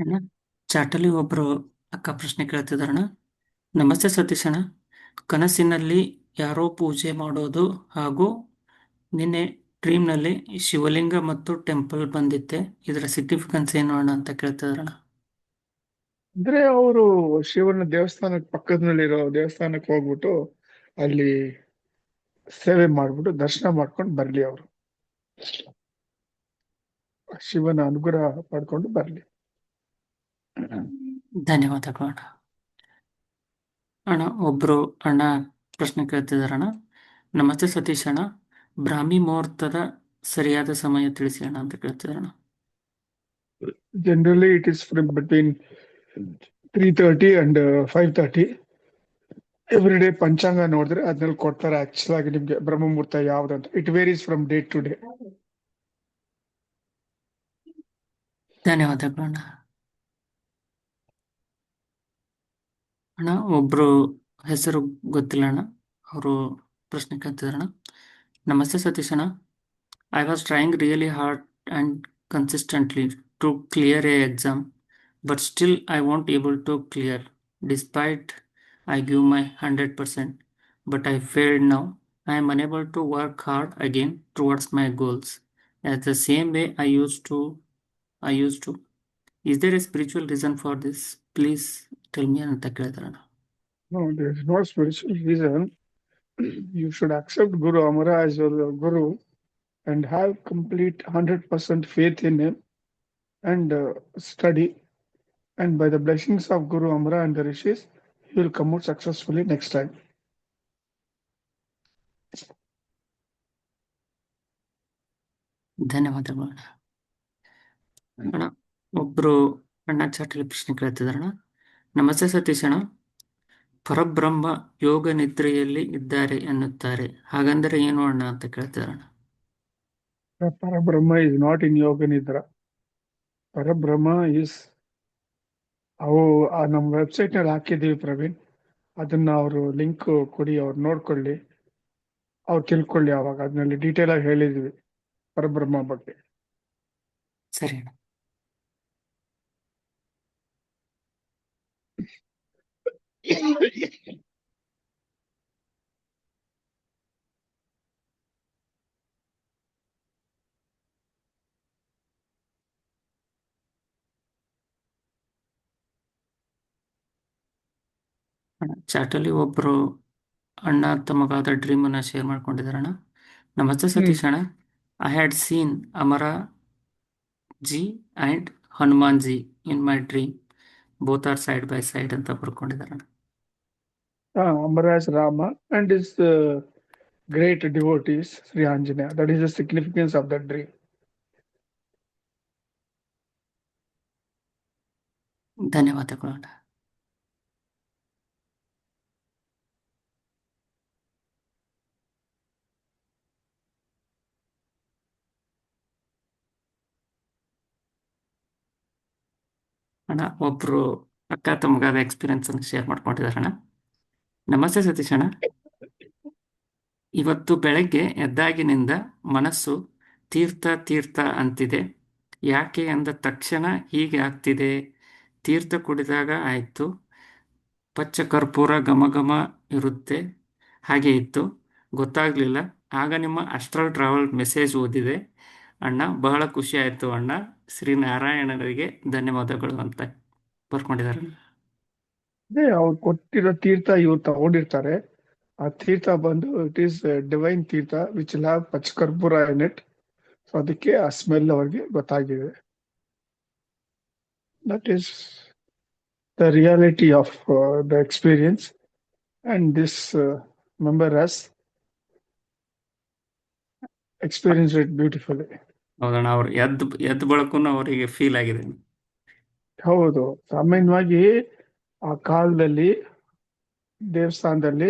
S2: ಅಣ್ಣ ಚಾಟಲ್ಲಿ ಒಬ್ರು ಅಕ್ಕ ಪ್ರಶ್ನೆ ಕೇಳ್ತಿದಾರಣ್ಣ. ನಮಸ್ತೆ ಸತೀಶ್ ಅಣ್ಣ, ಕನಸಿನಲ್ಲಿ ಯಾರೋ ಪೂಜೆ ಮಾಡೋದು ಹಾಗೂ ನಿನ್ನೆ ಡ್ರೀಮ್ನಲ್ಲಿ ಶಿವಲಿಂಗ ಮತ್ತು ಟೆಂಪಲ್ ಬಂದಿತ್ತೆ, ಇದರ ಸಿಗ್ನಿಫಿಕೆನ್ಸ್ ಏನು ಅಣ್ಣ ಅಂತ ಕೇಳ್ತಿದಾರಣ್ಣ.
S3: ಅಂದ್ರೆ ಅವರು ಶಿವನ ದೇವಸ್ಥಾನಕ್ಕೆ ಪಕ್ಕದಲ್ಲಿರೋ ದೇವಸ್ಥಾನಕ್ಕೆ ಹೋಗ್ಬಿಟ್ಟು ಅಲ್ಲಿ ಸೇವೆ ಮಾಡ್ಬಿಟ್ಟು ದರ್ಶನ ಮಾಡ್ಕೊಂಡು ಬರ್ಲಿ ಅವರು, ಶಿವನ ಅನುಗ್ರಹ ಪಡ್ಕೊಂಡು ಬರ್ಲಿ.
S2: ಧನ್ಯವಾದಗಳು ಅಣ್ಣ. ಅಣ್ಣ ಒಬ್ರು ಅಣ್ಣ ಪ್ರಶ್ನೆ ಕೇಳ್ತಿದಾರಣ್ಣ. ನಮಸ್ತೆ ಸತೀಶ್ ಅಣ್ಣ, ಬ್ರಾಹ್ಮಿ ಮುಹೂರ್ತದ ಸರಿಯಾದ ಸಮಯ ತಿಳಿಸಿ ಅಣ್ಣ ಅಂತ ಕೇಳ್ತಿದಾರಣ್ಣ.
S3: Generally, it is from between 3:30 and 5:30. Every day ಪಂಚಾಂಗ ನೋಡಿದ್ರೆ ಅದ್ರಲ್ಲಿ ಕೊಡ್ತಾರೆ ಆಕ್ಚುಲ್ ಆಗಿ ನಿಮ್ಗೆ ಬ್ರಹ್ಮ ಮುಹೂರ್ತ ಯಾವ್ದಂತ. It varies from day to day.
S2: ಧನ್ಯವಾದಗಳು ಅಣ್ಣ. ಅಣ್ಣ ಒಬ್ರು ಹೆಸರು ಗೊತ್ತಿಲ್ಲ ಅಣ್ಣ, ಅವರು ಪ್ರಶ್ನೆ ಕೇಳ್ತಿದಾರಣ್ಣ. ನಮಸ್ತೆ ಸತೀಶ್ ಅಣ್ಣ, I was trying really hard and consistently to clear a exam, but still I won't able to clear despite I give my 100%, but I failed now. I am unable to work hard again towards my goals as the same way I used to. Is there a spiritual reason for this? Please tell me ಅಂತ ಕೇಳಿದಾರಣ್ಣ.
S3: No, there is no spiritual reason. You should accept Guru Amara as your Guru and have complete 100% faith in him and study. And by the blessings of Guru Amara and the Rishis, you will come out successfully next time.
S2: ಧನ್ಯವಾದಗಳು ಅಣ್ಣ. ಅಣ್ಣ ಒಬ್ರು ಅಣ್ಣ ಚಾಟಲಿ ಪ್ರಶ್ನೆ ಕೇಳ್ತಿದಾರಣ್ಣ. ನಮಸ್ತೆ ಸತೀಶ್ ಅಣ್ಣ, ಪರಬ್ರಹ್ಮ ಯೋಗ ನಿದ್ರೆಯಲ್ಲಿ ಇದ್ದಾರೆ ಎನ್ನುತ್ತಾರೆ, ಹಾಗಂದರೆ ಏನು ಅಣ್ಣ ಅಂತ ಕೇಳ್ತಿದಾರಣ್ಣ.
S3: Parabrahma is not in Yoga Nidra. Parabrahma is ಅವು ನಮ್ಮ ವೆಬ್ಸೈಟ್ ನಲ್ಲಿ ಹಾಕಿದೀವಿ ಪ್ರವೀಣ್, ಅದನ್ನ ಅವರು ಲಿಂಕ್ ಕೊಡಿ, ಅವ್ರು ನೋಡ್ಕೊಳ್ಳಿ, ಅವ್ರು ತಿಳ್ಕೊಳ್ಳಿ. ಅವಾಗ ಅದ್ರಲ್ಲಿ ಡೀಟೇಲ್ ಆಗಿ ಹೇಳಿದೀವಿ ಪರಬ್ರಹ್ಮ ಬಗ್ಗೆ.
S2: ಸರಿ ಅಣ್ಣ. ಚಾಟಲ್ಲಿ ಒಬ್ರು ಅಣ್ಣ ತಮಗಾದ ಡ್ರೀಮ್ ಅನ್ನ ಶೇರ್ ಮಾಡ್ಕೊಂಡಿದಾರಣ್ಣ. ನಮಸ್ತೆ ಸತೀಶ್ ಅಣ್ಣ, I had seen Amara ji and Hanuman ji in my dream, both are side by side ಅಂತ ಬರ್ಕೊಂಡಿದಾರಣ್ಣ.
S3: Amara is Rama and his great devotees Sri Anjaneya. That is the significance of that dream.
S2: ಧನ್ಯವಾದಗಳು ಅಣ್ಣ. ಅಣ್ಣ ಒಬ್ರು ಅಕ್ಕ ತಮಗಾದ ಎಕ್ಸ್ಪೀರಿಯನ್ಸ್ ಅನ್ನು ಶೇರ್ ಮಾಡ್ಕೊಂಡಿದಾರಣ್ಣ. ನಮಸ್ತೆ ಸತೀಶ್ ಅಣ್ಣ, ಇವತ್ತು ಬೆಳಗ್ಗೆ ಎದ್ದಾಗಿನಿಂದ ಮನಸ್ಸು ತೀರ್ಥ ತೀರ್ಥ ಅಂತಿದೆ, ಯಾಕೆ ಅಂದ ತಕ್ಷಣ ಹೀಗೆ ಆಗ್ತಿದೆ. ತೀರ್ಥ ಕುಡಿದಾಗ ಆಯಿತು, ಪಚ್ಚ ಕರ್ಪೂರ ಘಮ ಘಮ ಇರುತ್ತೆ, ಹಾಗೆ ಇತ್ತು, ಗೊತ್ತಾಗ್ಲಿಲ್ಲ. ಆಗ ನಿಮ್ಮ ಅಸ್ಟ್ರಲ್ ಟ್ರಾವೆಲ್ ಮೆಸೇಜ್ ಓದಿದೆ ಅಣ್ಣ, ಬಹಳ ಖುಷಿ ಆಯಿತು ಅಣ್ಣ, ಶ್ರೀ ನಾರಾಯಣರಿಗೆ ಧನ್ಯವಾದಗಳು ಅಂತ ಬರ್ಕೊಂಡಿದ್ದಾರೆ.
S3: ಅದೇ ಅವ್ರು ಕೊಟ್ಟಿರೋ ತೀರ್ಥ ಇವ್ರು ತಗೊಂಡಿರ್ತಾರೆ. ಆ ತೀರ್ಥ ಬಂದು it is divine theertha which will have pachchakarpoora in it. So ಅದಕ್ಕೆ ಆ ಸ್ಮೆಲ್ ಅವ್ರಿಗೆ ಗೊತ್ತಾಗಿದೆ. That is the reality of the experience and this member has experience it beautifully.
S2: ಹೌದಣ್ಣ, ಅವ್ರು ಎದ್ದು ಬಳಕು ಅವರಿಗೆ ಫೀಲ್ ಆಗಿದೆ.
S3: ಹೌದು, ಸಾಮಾನ್ಯವಾಗಿ ಆ ಕಾಲದಲ್ಲಿ ದೇವಸ್ಥಾನದಲ್ಲಿ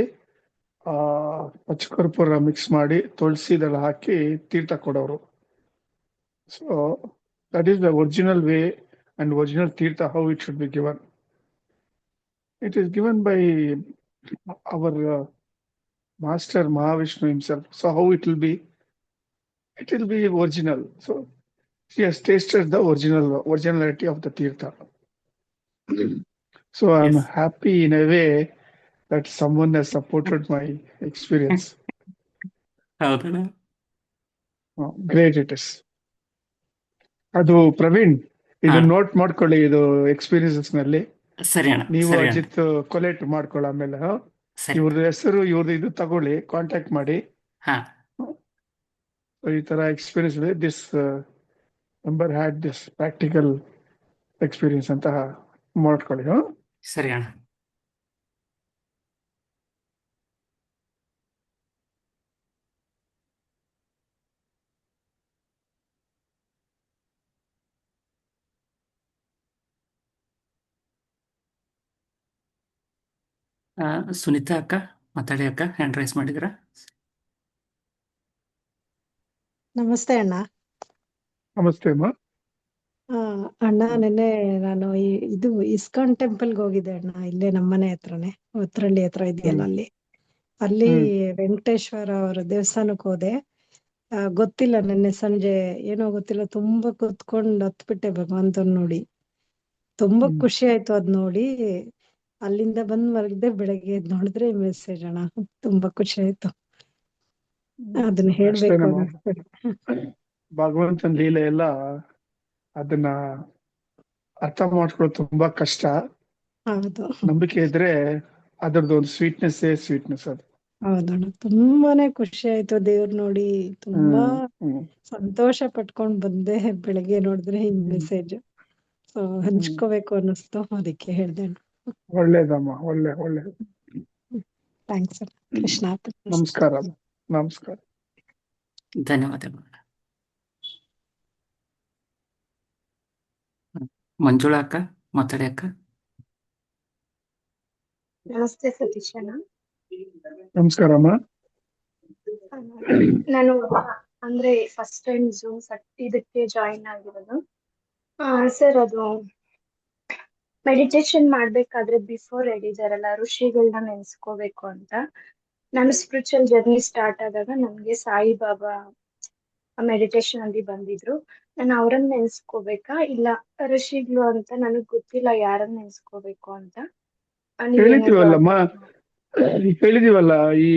S3: ಪಚ್ಚಕರ್ಪೂರ ಮಿಕ್ಸ್ ಮಾಡಿ ತುಳಸಿದೆಲ್ಲ ಹಾಕಿ ತೀರ್ಥ ಕೊಡೋರು. So that is the original way and original tirtha how it should be given. It is given by our master Mahavishnu himself. So how it will be? It will be original. So he has tasted the originality of the tirtha. So I'm
S2: Yes.
S3: happy in a way that someone has supported my experience.
S2: ಹೌದಣ್ಣ.
S3: Great it is. ಅದು ಪ್ರವೀಣ್, ಇದು
S2: ಹಾ.
S3: Note ಮಾಡ್ಕೊಳ್ಳಿ, ಇದು experiences ನಲ್ಲಿ
S2: ಸರಿ ಅಣ್ಣ,
S3: ನೀವು
S2: ಸರಿ ಅಣ್ಣ,
S3: ಅಜಿತ್ ಕೊಲೆಕ್ಟ್ ಮಾಡ್ಕೊಳ್ಳೋ ಆಮೇಲೆ
S2: ಸರಿ.
S3: ಇವ್ರದ್ದು ಹೆಸರು ಇವ್ರದ್ದು ಇದು ತಗೊಳ್ಳಿ, ಕಾಂಟ್ಯಾಕ್ಟ್ ಮಾಡಿ.
S2: ಹಾ,
S3: ಈ ತರ ಎಕ್ಸ್ಪೀರಿಯನ್ಸ್ ಇದೆ, this number had this practical experience ಅಂತ ಮಾಡ್ಕೊಳ್ಳಿ.
S2: ಸರಿ ಅಣ್ಣ. ಸುನೀತಾ ಅಕ್ಕ, ಮಾತಾಡಿ ಅಕ್ಕ, ಹ್ಯಾಂಡ್ ರೈಸ್ ಮಾಡಿದ್ರ?
S6: ನಮಸ್ತೆ ಅಣ್ಣ.
S3: ನಮಸ್ತೆ ಅಮ್ಮ.
S6: ಅಣ್ಣ, ನೆನ್ನೆ ನಾನು ಇದು ಇಸ್ಕಾನ್ ಟೆಂಪಲ್ಗೆ ಹೋಗಿದ್ದೆ ಅಣ್ಣ, ಇಲ್ಲೇ ನಮ್ಮನೆ ಹತ್ರನೇ, ಉತ್ರಳ್ಳಿ ಹತ್ರ ಇದೆಯಲ್ಲ ಅಲ್ಲಿ. ಅಲ್ಲಿ ವೆಂಕಟೇಶ್ವರ ಅವರ ದೇವಸ್ಥಾನಕ್ಕೆ ಹೋದೆ. ಗೊತ್ತಿಲ್ಲ, ನೆನ್ನೆ ಸಂಜೆ ಏನೋ ಗೊತ್ತಿಲ್ಲ, ತುಂಬಾ ಕುತ್ಕೊಂಡು ಹತ್ಬಿಟ್ಟೆ ಭಗವಂತನ್ ನೋಡಿ. ತುಂಬಾ ಖುಷಿ ಆಯ್ತು ಅದ್ ನೋಡಿ. ಅಲ್ಲಿಂದ ಬಂದ್ ಮಲಗಿದೆ, ಬೆಳಗ್ಗೆ ಎದ್ದು ನೋಡಿದ್ರೆ ಮೆಸೇಜ್ ಅಣ್ಣ. ತುಂಬಾ ಖುಷಿ ಆಯ್ತು, ಅದನ್ನ ಹೇಳ್ಬೇಕು
S3: ಅಷ್ಟೇನಮ್ಮ,
S6: ಅನ್ನಿಸ್ತು.
S3: ಭಗವಂತನ ಲೀಲೆ ಎಲ್ಲ ಅದನ್ನ ಅರ್ಥ ಮಾಡ್ಕೊಳ್ಳೋದು ತುಂಬಾ ಕಷ್ಟ.
S6: ಹೌದು
S3: ನಂಬಿಕೆ ಇದ್ರೆ ಅದರದ್ದು ಒಂದು ಸ್ವೀಟ್ನೆಸ್ ಅದು.
S6: ಹೌದಣ್ಣ, ತುಂಬಾನೇ ಖುಷಿ ಆಯ್ತು ದೇವ್ರ ನೋಡಿ. ತುಂಬಾ
S3: ಹ್ಮ್
S6: ಸಂತೋಷ ಪಟ್ಕೊಂಡ್ ಬಂದೆ. ಬೆಳಗ್ಗೆ ನೋಡಿದ್ರೆ ಈ ಮೆಸೇಜ್, ಸೊ ಹಂಚ್ಕೋಬೇಕು ಅನ್ನಿಸ್ತು, ಅದಕ್ಕೆ ಹೇಳ್ದೆ ಅಣ್ಣ.
S3: ಒಳ್ಳೇದಮ್ಮ, ಒಳ್ಳೇದು.
S6: ಥ್ಯಾಂಕ್ಸ್ ಅಣ್ಣ. ಕೃಷ್ಣ ಅರ್ಪಣೆ.
S3: ನಮಸ್ಕಾರ ಅಮ್ಮ, ನಮಸ್ಕಾರ.
S2: ಧನ್ಯವಾದಗಳು. ಮಂಜುಳಾ ಅಕ್ಕ, ಮಾತಾಡಿ ಅಕ್ಕ.
S7: ನಮಸ್ತೆ ಸತೀಶ್ ಅಣ್ಣ.
S3: ನಮಸ್ಕಾರ ಅಮ್ಮ.
S7: ನಾನು ಅಂದ್ರೆ ಫಸ್ಟ್ ಟೈಮ್ ಝೂಮ್ ಇದಕ್ಕೆ ಜಾಯಿನ್ ಆಗಿರೋದು. ಸರ್, ಅದು ಮೆಡಿಟೇಷನ್ ಮಾಡ್ಬೇಕಾದ್ರೆ ಬಿಫೋರ್ ಹೇಳಿದಾರಲ್ಲ, ಋಷಿಗಳನ್ನ ನೆನ್ಸ್ಕೋಬೇಕು ಅಂತ. ನಾನು ಸ್ಪಿರಿಚುವಲ್ ಜರ್ನಿ ಸ್ಟಾರ್ಟ್ ಆದಾಗ ನನ್ಗೆ ಸಾಯಿಬಾಬಾ ಮೆಡಿಟೇಷನ್ ಅಲ್ಲಿ ಬಂದಿದ್ರು. ನಾನು ಅವ್ರನ್ನ ನೆನ್ಸ್ಕೋಬೇಕಾ ಇಲ್ಲ ಋಷಿಗಳು ಅಂತ ನನಗ್ ಗೊತ್ತಿಲ್ಲ ಯಾರನ್ನ ನೆನ್ಸ್ಕೋಬೇಕು ಅಂತ.
S3: ಹೇಳಿದೀವಲ್ಲಮ್ಮ, ಹೇಳಿದೀವಲ್ಲ, ಈ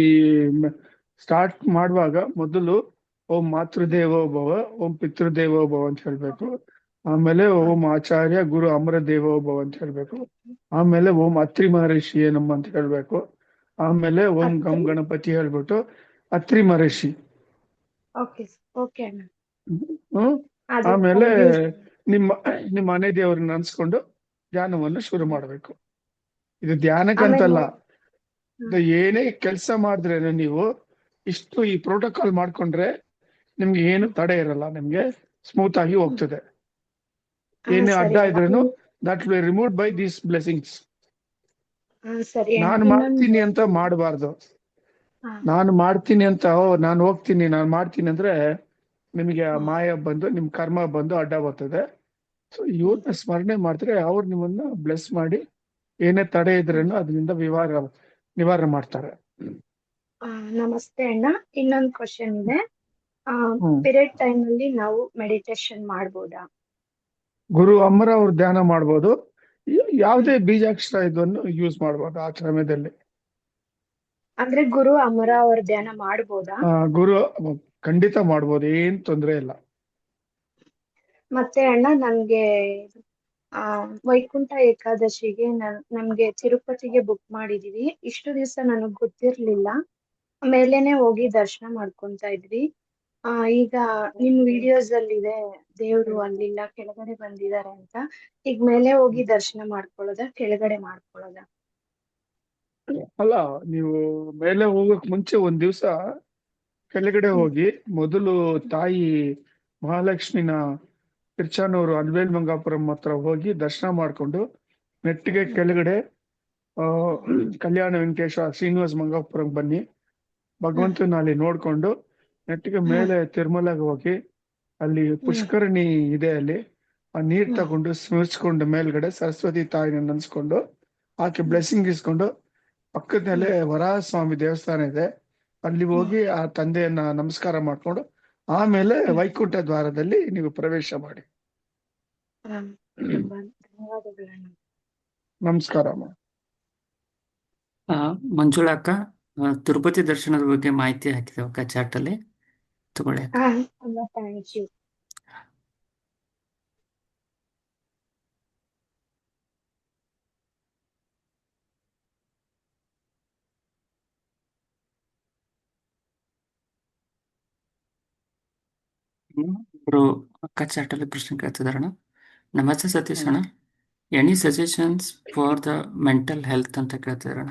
S3: ಸ್ಟಾರ್ಟ್ ಮಾಡುವಾಗ ಮೊದಲು ಓಂ ಮಾತೃದೇವೋ ಭವ, ಓಂ ಪಿತೃದೇವೋ ಭವ ಅಂತ ಹೇಳ್ಬೇಕು. ಆಮೇಲೆ ಓಂ ಆಚಾರ್ಯ ಗುರು ಅಮರ ದೇವೋ ಭವ ಅಂತ ಹೇಳ್ಬೇಕು. ಆಮೇಲೆ ಓಂ ಅತ್ರಿ ಮಹರ್ಷಿ ಏನಮ್ಮ ಅಂತ ಹೇಳ್ಬೇಕು. ಆಮೇಲೆ ಓಂ ಗಂ ಗಣಪತಿ ಹೇಳ್ಬಿಟ್ಟು ಅತ್ರಿ ಮಹರ್ಷಿ.
S7: ಓಕೆ ಅಣ್ಣ.
S3: ಆಮೇಲೆ ನಿಮ್ಮ ಮನೆ ದೇವರನ್ನ ಅನ್ಸ್ಕೊಂಡು ಧ್ಯಾನವನ್ನು ಶುರು ಮಾಡ್ಬೇಕು. ಇದು ಧ್ಯಾನಕ್ಕಂತಲ್ಲ, ಇದು ಏನೇ ಕೆಲಸ ಮಾಡಿದ್ರೇನೆ ನೀವು ಇಷ್ಟು ಈ ಪ್ರೋಟೋಕಾಲ್ ಮಾಡ್ಕೊಂಡ್ರೆ ನಿಮ್ಗೆ ಏನು ತಡೆ ಇರಲ್ಲ, ನಿಮ್ಗೆ ಸ್ಮೂತ್ ಆಗಿ ಹೋಗ್ತದೆ. ಏನೇ ಅಡ್ಡ ಇದ್ರೇನು that will remove by these blessings. ನಾನು ಮಾಡ್ತೀನಿ ಅಂತ ಮಾಡಬಾರ್ದು. ನಾನು ಮಾಡ್ತೀನಿ ಅಂತ ನಾನು ಹೋಗ್ತೀನಿ, ನಾನು ಮಾಡ್ತೀನಿ ಅಂದ್ರೆ ನಿಮಗೆ ಮಾಯ ಬಂದು ನಿಮ್ ಕರ್ಮ ಬಂದು ಅಡ್ಡ ಬರ್ತದೆ. ಸೊ ಇವ್ರನ್ನ ಸ್ಮರಣೆ ಮಾಡಿದ್ರೆ ಅವ್ರು ನಿಮ್ಮನ್ನ ಬ್ಲೆಸ್ ಮಾಡಿ ಏನೇ ತಡೆ ಇದ್ರೇನು ಅದರಿಂದ ನಿವಾರಣೆ ಮಾಡ್ತಾರೆ.
S7: ನಮಸ್ತೆ ಅಣ್ಣ. ಇನ್ನೊಂದು ಕ್ವಶನ್ ಇದೆ. ಪೀರಿಯಡ್ ಟೈಮ್ ಅಲ್ಲಿ ನಾವು ಮೆಡಿಟೇಷನ್ ಮಾಡ್ಬೋದಾ?
S3: ಗುರು ಅಮರ ಅವ್ರು ಧ್ಯಾನ ಮಾಡ್ಬೋದು. ಯಾವುದೇ ಬೀಜಾಕ್ಷರ ಇದನ್ನು ಯೂಸ್ ಮಾಡ್ಬೋದು ಆ ಸಮಯದಲ್ಲಿ.
S7: ಅಂದ್ರೆ ಗುರು ಅಮರ ಅವ್ರ ಧ್ಯಾನ ಮಾಡ್ಬೋದಾ?
S3: ಗುರು ಖಂಡಿತ ಮಾಡ್ಬೋದು, ಏನ್ ತೊಂದ್ರೆ ಇಲ್ಲ.
S7: ಮತ್ತೆ ಅಣ್ಣ, ನನ್ಗೆ ವೈಕುಂಠ ಏಕಾದಶಿಗೆ ನಮ್ಗೆ ತಿರುಪತಿಗೆ ಬುಕ್ ಮಾಡಿದೀವಿ. ಇಷ್ಟು ದಿವಸ ನನಗ್ ಗೊತ್ತಿರ್ಲಿಲ್ಲ, ಮೇಲೇನೆ ಹೋಗಿ ದರ್ಶನ ಮಾಡ್ಕೊಂತ ಇದ್ವಿ. ಈಗ ನಿಮ್ ವಿಡಿಯೋಸ್ ಅಲ್ಲಿ ಇದೆ ದೇವ್ರು ಅಲ್ಲಿಲ್ಲ ಕೆಳಗಡೆ ಬಂದಿದ್ದಾರೆ ಅಂತ. ಈಗ ಮೇಲೆ ಹೋಗಿ ದರ್ಶನ ಮಾಡ್ಕೊಳ್ಳೋದ ಕೆಳಗಡೆ ಮಾಡ್ಕೊಳ್ಳೋದ?
S3: ಅಲ್ಲ, ನೀವು ಮೇಲೆ ಹೋಗಕ್ ಮುಂಚೆ ಒಂದ್ ದಿವ್ಸ ಕೆಳಗಡೆ ಹೋಗಿ ಮೊದಲು ತಾಯಿ ಮಹಾಲಕ್ಷ್ಮಿನ ತಿರ್ಚಾನೂರು ಅಲ್ವೇಲ್ ಮಂಗಾಪುರಂ ಹತ್ರ ಹೋಗಿ ದರ್ಶನ ಮಾಡ್ಕೊಂಡು ನೆಟ್ಟಿಗೆ ಕೆಳಗಡೆ ಕಲ್ಯಾಣ ವೆಂಕಟೇಶ್ವರ ಶ್ರೀನಿವಾಸ ಮಂಗಾಪುರಂ ಬನ್ನಿ. ಭಗವಂತನ ಅಲ್ಲಿ ನೋಡ್ಕೊಂಡು ನೆಟ್ಟಿಗೆ ಮೇಲೆ ತಿರುಮಲಗೆ ಹೋಗಿ ಅಲ್ಲಿ ಪುಷ್ಕರಣಿ ಇದೆ, ಅಲ್ಲಿ ಆ ನೀರ್ ತಗೊಂಡು ಸ್ಮರಿಸ್ಕೊಂಡು ಮೇಲ್ಗಡೆ ಸರಸ್ವತಿ ತಾಯಿನ ನೆನ್ಸ್ಕೊಂಡು ಆಕೆ ಬ್ಲೆಸ್ಸಿಂಗ್ ಇಸ್ಕೊಂಡು ಪಕ್ಕದಲ್ಲೇ ವರಾಹ ಸ್ವಾಮಿ ದೇವಸ್ಥಾನ ಇದೆ, ಅಲ್ಲಿ ಹೋಗಿ ಆ ತಂದೆಯನ್ನ ನಮಸ್ಕಾರ ಮಾಡ್ಕೊಂಡು ಆಮೇಲೆ ವೈಕುಂಠ ದ್ವಾರದಲ್ಲಿ ನೀವು ಪ್ರವೇಶ ಮಾಡಿ. ನಮಸ್ಕಾರ ಅಮ್ಮ.
S2: ಮಂಜುಳಾ ಅಕ್ಕ, ತಿರುಪತಿ ದರ್ಶನದ ಬಗ್ಗೆ ಮಾಹಿತಿ ಹಾಕಿದ್ದೇವೆ ಅಕ್ಕ ಚಾಟ್ ಅಲ್ಲಿ, ತಗೊಳ್ಳಿ ಅಕ್ಕ.
S7: Thank you.
S2: ಒಬ್ರು ಅಕ್ಕ ಚಾಟಲ್ಲಿ ಪ್ರಶ್ನೆ ಕೇಳ್ತಿದಾರಣ. ನಮಸ್ತೆ ಸತೀಶ್ ಅಣ್ಣ, any suggestions for the mental health ಅಂತ ಕೇಳ್ತಿದಾರಣ.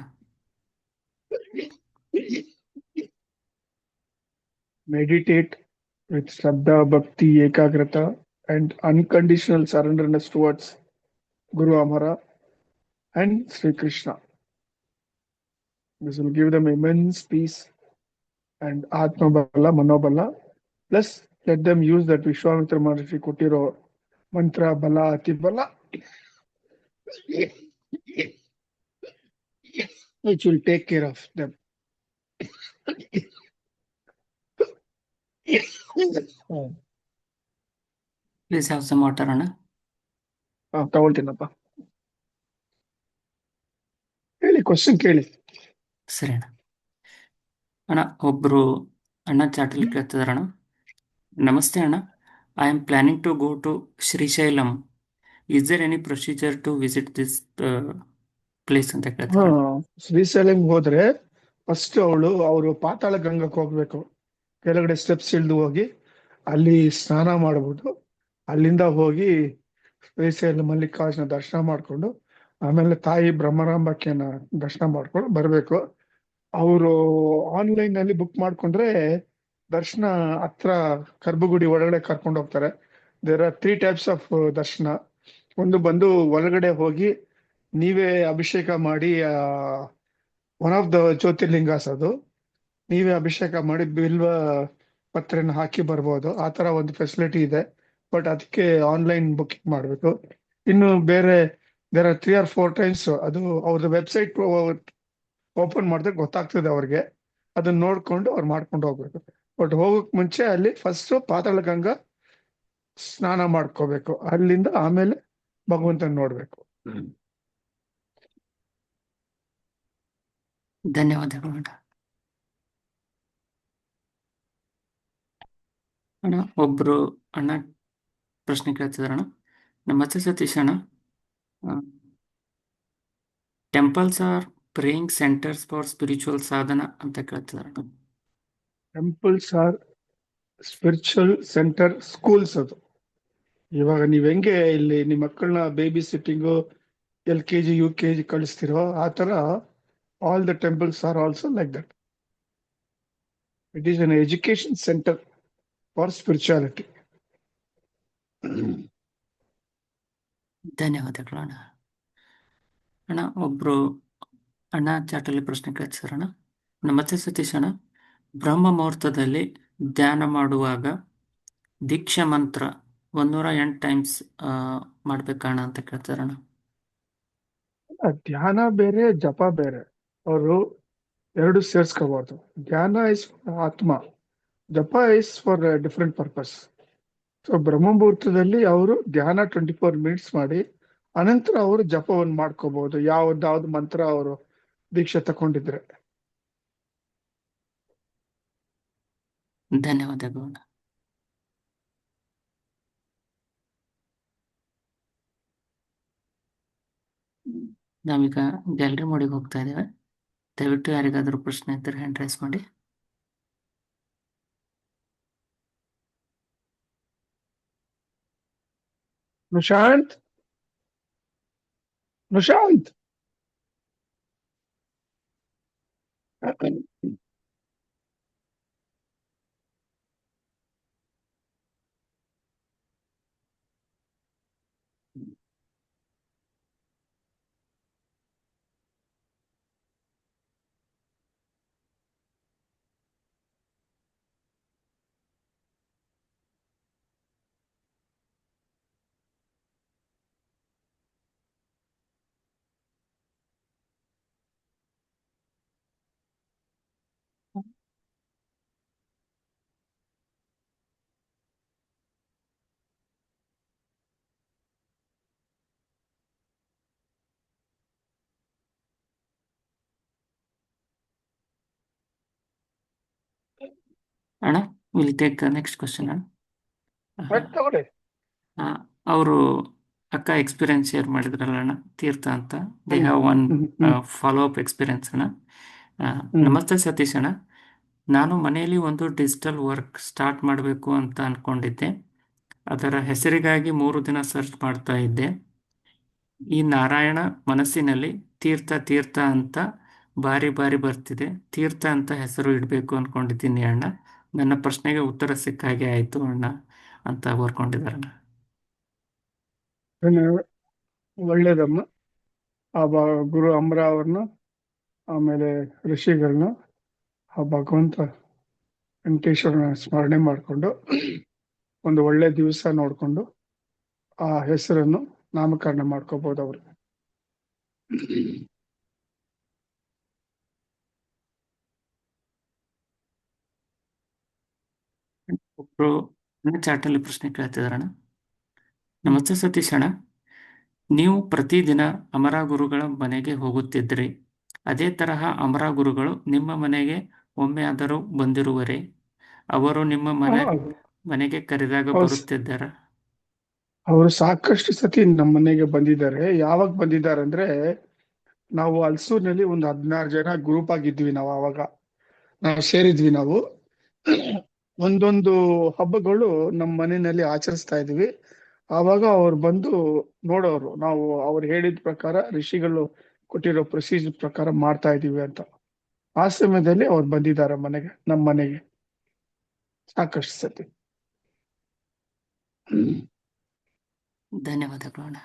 S3: Meditate with Shraddha, Bhakti, Ekagrata, and unconditional surrenderness towards Guru Amara and Sri Krishna. This will give them immense peace and Atma Bala, Manobala. Plus, let them use that Vishwamitra Maharishi Kutiro mantra Bala, Ati Bala, which will take care of them.
S2: Please have some water ಅಣ್ಣ.
S3: ತಗೊಳ್ತೀನಪ್ಪ. ಹೇಳಿ, question ಕೇಳಿ.
S2: ಸರಿ ಅಣ್ಣ. ಅಣ್ಣ ಒಬ್ರು ಅಣ್ಣ ಚಾಟಲ್ಲಿ ಕೇಳ್ತಿದಾರಣ. ನಮಸ್ತೆ ಅಣ್ಣ, I am planning to go to Srisailam. Is there any procedure to visit this place ಅಂತ ಕೇಳ್ತಾರೆ.
S3: ಶ್ರೀಶೈಲಂ ಹೋದ್ರೆ ಫಸ್ಟ್ ಅವರು ಪಾತಾಳ ಗಂಗಕ್ಕೆ ಹೋಗ್ಬೇಕು. ಕೆಳಗಡೆ ಸ್ಟೆಪ್ಸ್ ಇಳಿದು ಹೋಗಿ ಅಲ್ಲಿ ಸ್ನಾನ ಮಾಡಬಹುದು. ಅಲ್ಲಿಂದ ಹೋಗಿ ಶ್ರೀಶೈಲ ಮಲ್ಲಿಕಾರ್ಜುನ ದರ್ಶನ ಮಾಡ್ಕೊಂಡು ಆಮೇಲೆ ತಾಯಿ ಬ್ರಹ್ಮರಾಂಬಕ್ಕಿಯನ್ನ ದರ್ಶನ ಮಾಡ್ಕೊಂಡು ಬರ್ಬೇಕು. ಅವರು ಆನ್ಲೈನ್ ನಲ್ಲಿ ಬುಕ್ ಮಾಡ್ಕೊಂಡ್ರೆ ದರ್ಶನ ಹತ್ರ ಗರ್ಭಗುಡಿ ಒಳಗಡೆ ಕರ್ಕೊಂಡು ಹೋಗ್ತಾರೆ. ದೇರ್ ಆರ್ 3 ಟೈಪ್ಸ್ ಆಫ್ ದರ್ಶನ. ಒಂದು ಬಂದು ಒಳಗಡೆ ಹೋಗಿ ನೀವೇ ಅಭಿಷೇಕ ಮಾಡಿ, ಒನ್ ಆಫ್ ದ ಜ್ಯೋತಿರ್ಲಿಂಗಾಸ್ ಅದು, ನೀವೇ ಅಭಿಷೇಕ ಮಾಡಿ ಬಿಲ್ವ ಪತ್ರೆನ ಹಾಕಿ ಬರ್ಬೋದು. ಆ ತರ ಒಂದು ಫೆಸಿಲಿಟಿ ಇದೆ. ಬಟ್ ಅದಕ್ಕೆ ಆನ್ಲೈನ್ ಬುಕಿಂಗ್ ಮಾಡಬೇಕು. ಇನ್ನು ಬೇರೆ ದೇರ್ ಆರ್ 3 or 4 ಟೈಮ್ಸ್. ಅದು ಅವ್ರದ್ದು ವೆಬ್ಸೈಟ್ ಓಪನ್ ಮಾಡಿದ್ರೆ ಗೊತ್ತಾಗ್ತದೆ ಅವ್ರಿಗೆ. ಅದನ್ನ ನೋಡ್ಕೊಂಡು ಅವ್ರು ಮಾಡ್ಕೊಂಡು ಹೋಗ್ಬೇಕು. ಬಟ್ ಹೋಗಕ್ ಮುಂಚೆ ಅಲ್ಲಿ ಫಸ್ಟ್ ಪಾತಾಳ ಗಂಗಾ ಸ್ನಾನ ಮಾಡ್ಕೋಬೇಕು. ಅಲ್ಲಿಂದ ಆಮೇಲೆ ಭಗವಂತನ ನೋಡ್ಬೇಕು.
S2: ಧನ್ಯವಾದಗಳು ಅಣ್ಣ. ಅಣ್ಣ ಒಬ್ರು ಅಣ್ಣ ಪ್ರಶ್ನೆ ಕೇಳ್ತಿದಾರಣ. ನಮಸ್ತೆ ಸತೀಶ್ ಅಣ್ಣ, temples are praying centers for spiritual sadhana ಅಂತ ಕೇಳ್ತಿದಾರಣ.
S3: Temples are spiritual center schools. ಅದು ಇವಾಗ ನೀವ್ ಹೆಂಗೆ ಇಲ್ಲಿ ನಿಮ್ಮ ಮಕ್ಕಳನ್ನ ಬೇಬಿ ಸಿಟ್ಟಿಂಗು LKG UKG ಕಳಿಸ್ತಿರೋ ಆ ತರ all the temples are also like that. It is an education center for spirituality.
S2: ಧನ್ಯವಾದಗಳು ಅಣ್ಣ. ಅಣ್ಣ ಒಬ್ರು ಅಣ್ಣ ಚಾಟಲ್ಲಿ ಪ್ರಶ್ನೆ ಕೇಳ್ತಿದಾರಣ. ನಮಸ್ತೆ ಸತೀಶ್ ಅಣ್ಣ, ಬ್ರಹ್ಮ ಮುಹೂರ್ತದಲ್ಲಿ ಧ್ಯಾನ ಮಾಡುವಾಗ ದೀಕ್ಷಾ ಮಂತ್ರ 108 ಟೈಮ್ಸ್ ಮಾಡ್ಬೇಕಣ್ಣ ಅಂತ ಕೇಳ್ತಾರಣ್ಣ.
S3: ಧ್ಯಾನ ಬೇರೆ, ಜಪ ಬೇರೆ. ಅವರು ಎರಡು ಸೇರ್ಸ್ಕೋಬಹುದು. ಧ್ಯಾನ is atma, japa is for different purpose. So ಬ್ರಹ್ಮ ಮುಹೂರ್ತದಲ್ಲಿ ಅವರು ಧ್ಯಾನ 24 ಮಿನಿಟ್ಸ್ ಮಾಡಿ ಅನಂತರ ಅವರು ಜಪವನ್ನು ಮಾಡ್ಕೋಬಹುದು, ಯಾವ್ದಾವ್ದು ಮಂತ್ರ ಅವರು ದೀಕ್ಷೆ ತಗೊಂಡಿದ್ರೆ.
S2: ಧನ್ಯವಾದಗಳು. ನಾವೀಗ ಗ್ಯಾಲರಿ ಮೋಡಿಗೆ ಹೋಗ್ತಾ ಇದ್ದೇವೆ. ದಯವಿಟ್ಟು ಯಾರಿಗಾದ್ರೂ ಪ್ರಶ್ನೆ ಇದ್ದರೆ ಹ್ಯಾಂಡ್ ರೈಸ್ ಮಾಡಿ.
S3: ನಿಶಾಂತ್, ನಿಶಾಂತ್.
S2: ಅಣ್ಣ ವಿಲ್ ಟೇಕ್ ನೆಕ್ಸ್ಟ್ ಕ್ವಶನ್ ಅಣ್ಣ.
S3: ತಗೊಳ್ಳಿ.
S2: ಅವರು ಅಕ್ಕ ಎಕ್ಸ್ಪೀರಿಯನ್ಸ್ ಶೇರ್ ಮಾಡಿದ್ರಲ್ಲ ಅಣ್ಣ, ತೀರ್ಥ ಅಂತ. They have one follow up experience ಅಣ್ಣ. ನಮಸ್ತೆ ಸತೀಶ್ ಅಣ್ಣ, ನಾನು ಮನೆಯಲ್ಲಿ ಒಂದು ಡಿಜಿಟಲ್ ವರ್ಕ್ ಸ್ಟಾರ್ಟ್ ಮಾಡಬೇಕು ಅಂತ ಅಂದ್ಕೊಂಡಿದ್ದೆ. ಅದರ ಹೆಸರಿಗಾಗಿ 3 ದಿನ ಸರ್ಚ್ ಮಾಡ್ತಾ ಇದ್ದೆ. ಈ ನಾರಾಯಣ ಮನಸ್ಸಿನಲ್ಲಿ ತೀರ್ಥ ತೀರ್ಥ ಅಂತ ಬಾರಿ ಬಾರಿ ಬರ್ತಿದೆ. ತೀರ್ಥ ಅಂತ ಹೆಸರು ಇಡಬೇಕು ಅಂದ್ಕೊಂಡಿದ್ದೀನಿ ಅಣ್ಣ. ನನ್ನ ಪ್ರಶ್ನೆಗೆ ಉತ್ತರ ಸಿಕ್ಕ ಹಾಗೆ ಆಯಿತು ಅಣ್ಣ ಅಂತ ಬರ್ಕೊಂಡಿದ್ದಾರಣ್ಣ.
S3: ಒಳ್ಳೇದಮ್ಮ. ಗುರು ಅಮರ ಅವ್ರನ್ನ, ಆಮೇಲೆ ಋಷಿಗಳನ್ನ, ಆ ಭಗವಂತ ವೆಂಕಟೇಶ್ವರನ ಸ್ಮರಣೆ ಮಾಡಿಕೊಂಡು ಒಂದು ಒಳ್ಳೆ ದಿವಸ ನೋಡ್ಕೊಂಡು ಆ ಹೆಸರನ್ನು ನಾಮಕರಣ ಮಾಡ್ಕೋಬಹುದು ಅವರು.
S2: ಒಬ್ರು ಚಾಟಲ್ಲಿ ಪ್ರಶ್ನೆ ಕೇಳ್ತಿದಾರಣ್ಣ. ನಮಸ್ತೆ ಸತೀಶ್ ಅಣ್ಣ, ನೀವು ಪ್ರತಿದಿನ ಅಮರ ಗುರುಗಳ ಮನೆಗೆ ಹೋಗುತ್ತಿದ್ರಿ. ಅದೇ ತರಹ ಅಮರ ಗುರುಗಳು ನಿಮ್ಮ ಮನೆಗೆ ಒಮ್ಮೆ ಆದರೂ ಬಂದಿರುವರೇ? ಅವರು ನಿಮ್ಮ ಮನೆಗೆ ಕರೆದಾಗ ಬರುತ್ತಿದ್ದಾರ?
S3: ಅವರು ಸಾಕಷ್ಟು ಸತಿ ನಮ್ಮ ಮನೆಗೆ ಬಂದಿದ್ದಾರೆ. ಯಾವಾಗ ಬಂದಿದ್ದಾರೆ ಅಂದ್ರೆ, ನಾವು ಹಲ್ಸೂರಿನಲ್ಲಿ ಒಂದು 16 ಜನ ಗ್ರೂಪ್ ಆಗಿದ್ವಿ. ನಾವು ಸೇರಿದ್ವಿ. ನಾವು ಒಂದೊಂದು ಹಬ್ಬಗಳು ನಮ್ಮ ಮನೆಯಲ್ಲಿ ಆಚರಿಸ್ತಾ ಇದ್ವಿ. ಆವಾಗ ಅವ್ರು ಬಂದು ನೋಡೋರು, ನಾವು ಅವ್ರು ಹೇಳಿದ ಪ್ರಕಾರ, ಋಷಿಗಳು ಕೊಟ್ಟಿರೋ ಪ್ರೊಸೀಜರ್ ಪ್ರಕಾರ ಮಾಡ್ತಾ ಇದೀವಿ ಅಂತ. ಆ ಸಮಯದಲ್ಲಿ ಅವ್ರು ಬಂದಿದ್ದಾರೆ ನಮ್ಮ ಮನೆಗೆ ಸಾಕಷ್ಟು ಸತಿ.
S2: ಧನ್ಯವಾದಗಳು ಅಣ್ಣ.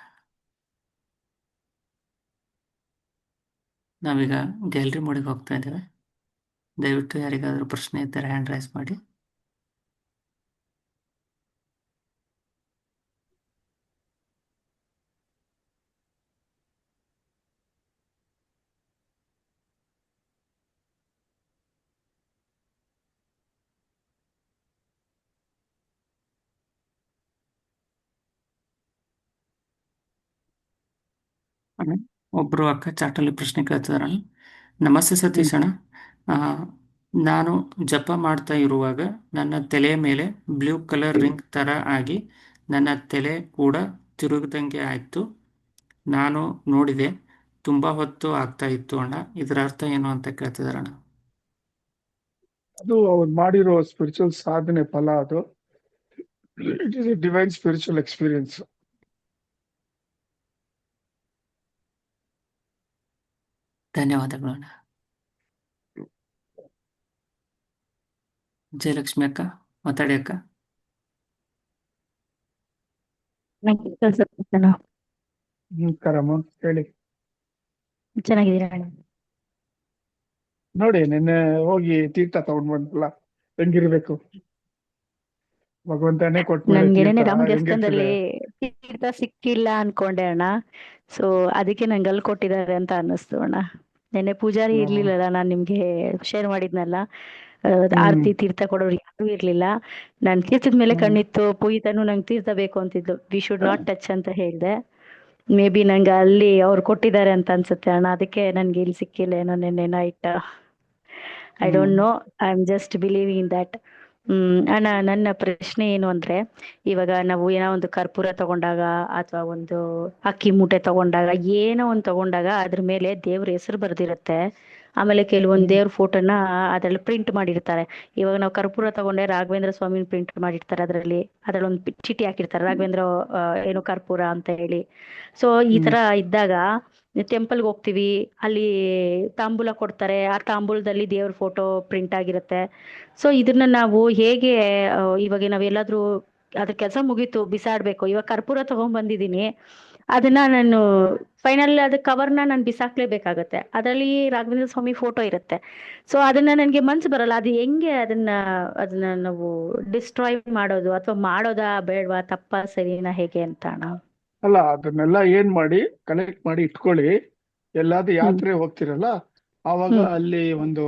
S2: ನಾವೀಗ ಗ್ಯಾಲರಿ ಮೋಡಿಗೆ ಹೋಗ್ತಾ ಇದ್ದೇವೆ. ದಯವಿಟ್ಟು ಯಾರಿಗಾದ್ರೂ ಪ್ರಶ್ನೆ ಇದ್ದರೆ ಹ್ಯಾಂಡ್ ರೈಸ್ ಮಾಡಿ. ಅಣ್ಣ, ಒಬ್ರು ಅಕ್ಕ ಚಾಟಲ್ಲಿ ಪ್ರಶ್ನೆ ಕೇಳ್ತಿದಾರಣ್ಣ. ನಮಸ್ತೆ ಸತೀಶ್ ಅಣ್ಣ, ನಾನು ಜಪ ಮಾಡ್ತಾ ಇರುವಾಗ ನನ್ನ ತಲೆಯ ಮೇಲೆ ಬ್ಲೂ ಕಲರ್ ರಿಂಗ್ ತರ ಆಗಿ ನನ್ನ ತಲೆ ಕೂಡ ತಿರುಗದಂಗೆ ಆಯ್ತು. ನಾನು ನೋಡಿದೆ, ತುಂಬಾ ಹೊತ್ತು ಆಗ್ತಾ ಇತ್ತು ಅಣ್ಣ. ಇದರ ಅರ್ಥ ಏನು ಅಂತ ಕೇಳ್ತಿದಾರಣ್ಣ.
S3: ಅದು ಅವ್ರು ಮಾಡಿರೋ ಸ್ಪಿರಿಚುವಲ್ ಸಾಧನೆ ಫಲ. ಅದು it is A divine spiritual experience.
S2: ಧನ್ಯವಾದಗಳು ಅಣ್ಣ. ಜಯಲಕ್ಷ್ಮಿ ಅಕ್ಕ ಮಾತಾಡಿ ಅಕ್ಕ.
S3: ನಮಸ್ಕಾರಮ್ಮ, ಹೇಳಿ.
S8: ಚೆನ್ನಾಗಿದ್ದೀರಾ?
S3: ನೋಡಿ, ನಿನ್ನೆ ಹೋಗಿ ತೀರ್ಥ ತಗೊಂಡ್ ಬಂದ್ರಲ್ಲ, ಹೆಂಗಿರ್ಬೇಕು? ಭಗವಂತನೇ
S8: ನನ್ಗೆ ರಾಮ ದೇವಸ್ಥಾನದಲ್ಲಿ ತೀರ್ಥ ಸಿಕ್ಕಿಲ್ಲ ಅನ್ಕೊಂಡೆ ಅಣ್ಣ. ಸೊ ಅದಕ್ಕೆ ನಂಗೆ ಅಲ್ಲಿ ಕೊಟ್ಟಿದ್ದಾರೆ ಅಂತ ಅನ್ನಿಸ್ತು ಅಣ್ಣ. ನೆನ್ನೆ ಪೂಜಾರಿ ಇರ್ಲಿಲ್ಲಲ್ಲ, ನಾನ್ ನಿಮ್ಗೆ ಶೇರ್ ಮಾಡಿದ್ನಲ್ಲ, ಆರತಿ ತೀರ್ಥ ಕೊಡೋರು ಯಾರು ಇರ್ಲಿಲ್ಲ. ನಾನ್ ತೀರ್ಥದ ಮೇಲೆ ಕಣ್ಣಿತ್ತು. ಪೂಜಿತನು ನಂಗೆ ತೀರ್ಥ ಬೇಕು ಅಂತಿದ್ದು. ವಿ ಶುಡ್ ನಾಟ್ ಟಚ್ ಅಂತ ಹೇಳ್ದೆ. ಮೇ ಬಿ ನಂಗೆ ಅಲ್ಲಿ ಅವ್ರು ಕೊಟ್ಟಿದ್ದಾರೆ ಅಂತ ಅನ್ಸುತ್ತೆ ಅಣ್ಣ. ಅದಕ್ಕೆ ನನ್ಗೆ ಇಲ್ಲಿ ಸಿಕ್ಕಿಲ್ಲ ಏನೋ ನಿನ್ನೆ night. I don't know, I am just believing in that. ಅಣ್ಣ, ನನ್ನ ಪ್ರಶ್ನೆ ಏನು ಅಂದ್ರೆ, ಇವಾಗ ನಾವು ಏನೋ ಒಂದು ಕರ್ಪೂರ ತಗೊಂಡಾಗ ಅಥವಾ ಒಂದು ಅಕ್ಕಿ ಮೂಟೆ ತಗೊಂಡಾಗ, ಏನೋ ಒಂದು ತಗೊಂಡಾಗ ಅದ್ರ ಮೇಲೆ ದೇವ್ರ ಹೆಸರು ಬರ್ದಿರುತ್ತೆ. ಆಮೇಲೆ ಕೆಲವೊಂದ್ ದೇವ್ರ ಫೋಟೋನ ಅದ್ರಲ್ಲಿ ಪ್ರಿಂಟ್ ಮಾಡಿರ್ತಾರೆ. ಇವಾಗ ನಾವು ಕರ್ಪೂರ ತಗೊಂಡೆ ರಾಘವೇಂದ್ರ ಸ್ವಾಮಿನ ಪ್ರಿಂಟ್ ಮಾಡಿರ್ತಾರೆ. ಅದ್ರಲ್ಲಿ ಒಂದು ಚೀಟಿ ಹಾಕಿರ್ತಾರೆ, ರಾಘವೇಂದ್ರ ಏನು ಕರ್ಪೂರ ಅಂತ ಹೇಳಿ. ಸೊ ಈ ತರ ಇದ್ದಾಗ ಟೆಂಪಲ್ಗೆ ಹೋಗ್ತೀವಿ, ಅಲ್ಲಿ ತಾಂಬೂಲ ಕೊಡ್ತಾರೆ. ಆ ತಾಂಬೂಲದಲ್ಲಿ ದೇವ್ರ ಫೋಟೋ ಪ್ರಿಂಟ್ ಆಗಿರುತ್ತೆ. ಸೊ ಇದನ್ನ ನಾವು ಹೇಗೆ, ಇವಾಗ ನಾವೆಲ್ಲಾದ್ರೂ ಅದ್ರ ಕೆಲಸ ಮುಗೀತು, ಬಿಸಾಡ್ಬೇಕು, ಇವಾಗ ಕರ್ಪೂರ ತಗೊಂಡ್ ಬಂದಿದೀನಿ, ಅದನ್ನ ನಾನು ಫೈನಲ್ ಅದ ಕವರ್ನ ನಾನು ಬಿಸಾಕ್ಲೇಬೇಕಾಗತ್ತೆ. ಅದರಲ್ಲಿ ರಾಘವೇಂದ್ರ ಸ್ವಾಮಿ ಫೋಟೋ ಇರುತ್ತೆ. ಸೊ ಅದನ್ನ ನನ್ಗೆ ಮನ್ಸು ಬರಲ್ಲ. ಅದು ಹೆಂಗೆ ಅದನ್ನ ನಾವು ಡಿಸ್ಟ್ರಾಯ್ ಮಾಡೋದು, ಅಥವಾ ಮಾಡೋದಾ ಬೇಡವಾ, ತಪ್ಪ ಸರಿನಾ, ಹೇಗೆ ಅಂತ ಅಣ್ಣ?
S3: ಅಲ್ಲ, ಅದನ್ನೆಲ್ಲ ಏನ್ ಮಾಡಿ ಕಲೆಕ್ಟ್ ಮಾಡಿ ಇಟ್ಕೊಳ್ಳಿ. ಎಲ್ಲಾದ್ರೂ ಯಾತ್ರೆ ಹೋಗ್ತಿರಲ್ಲ, ಆವಾಗ ಅಲ್ಲಿ ಒಂದು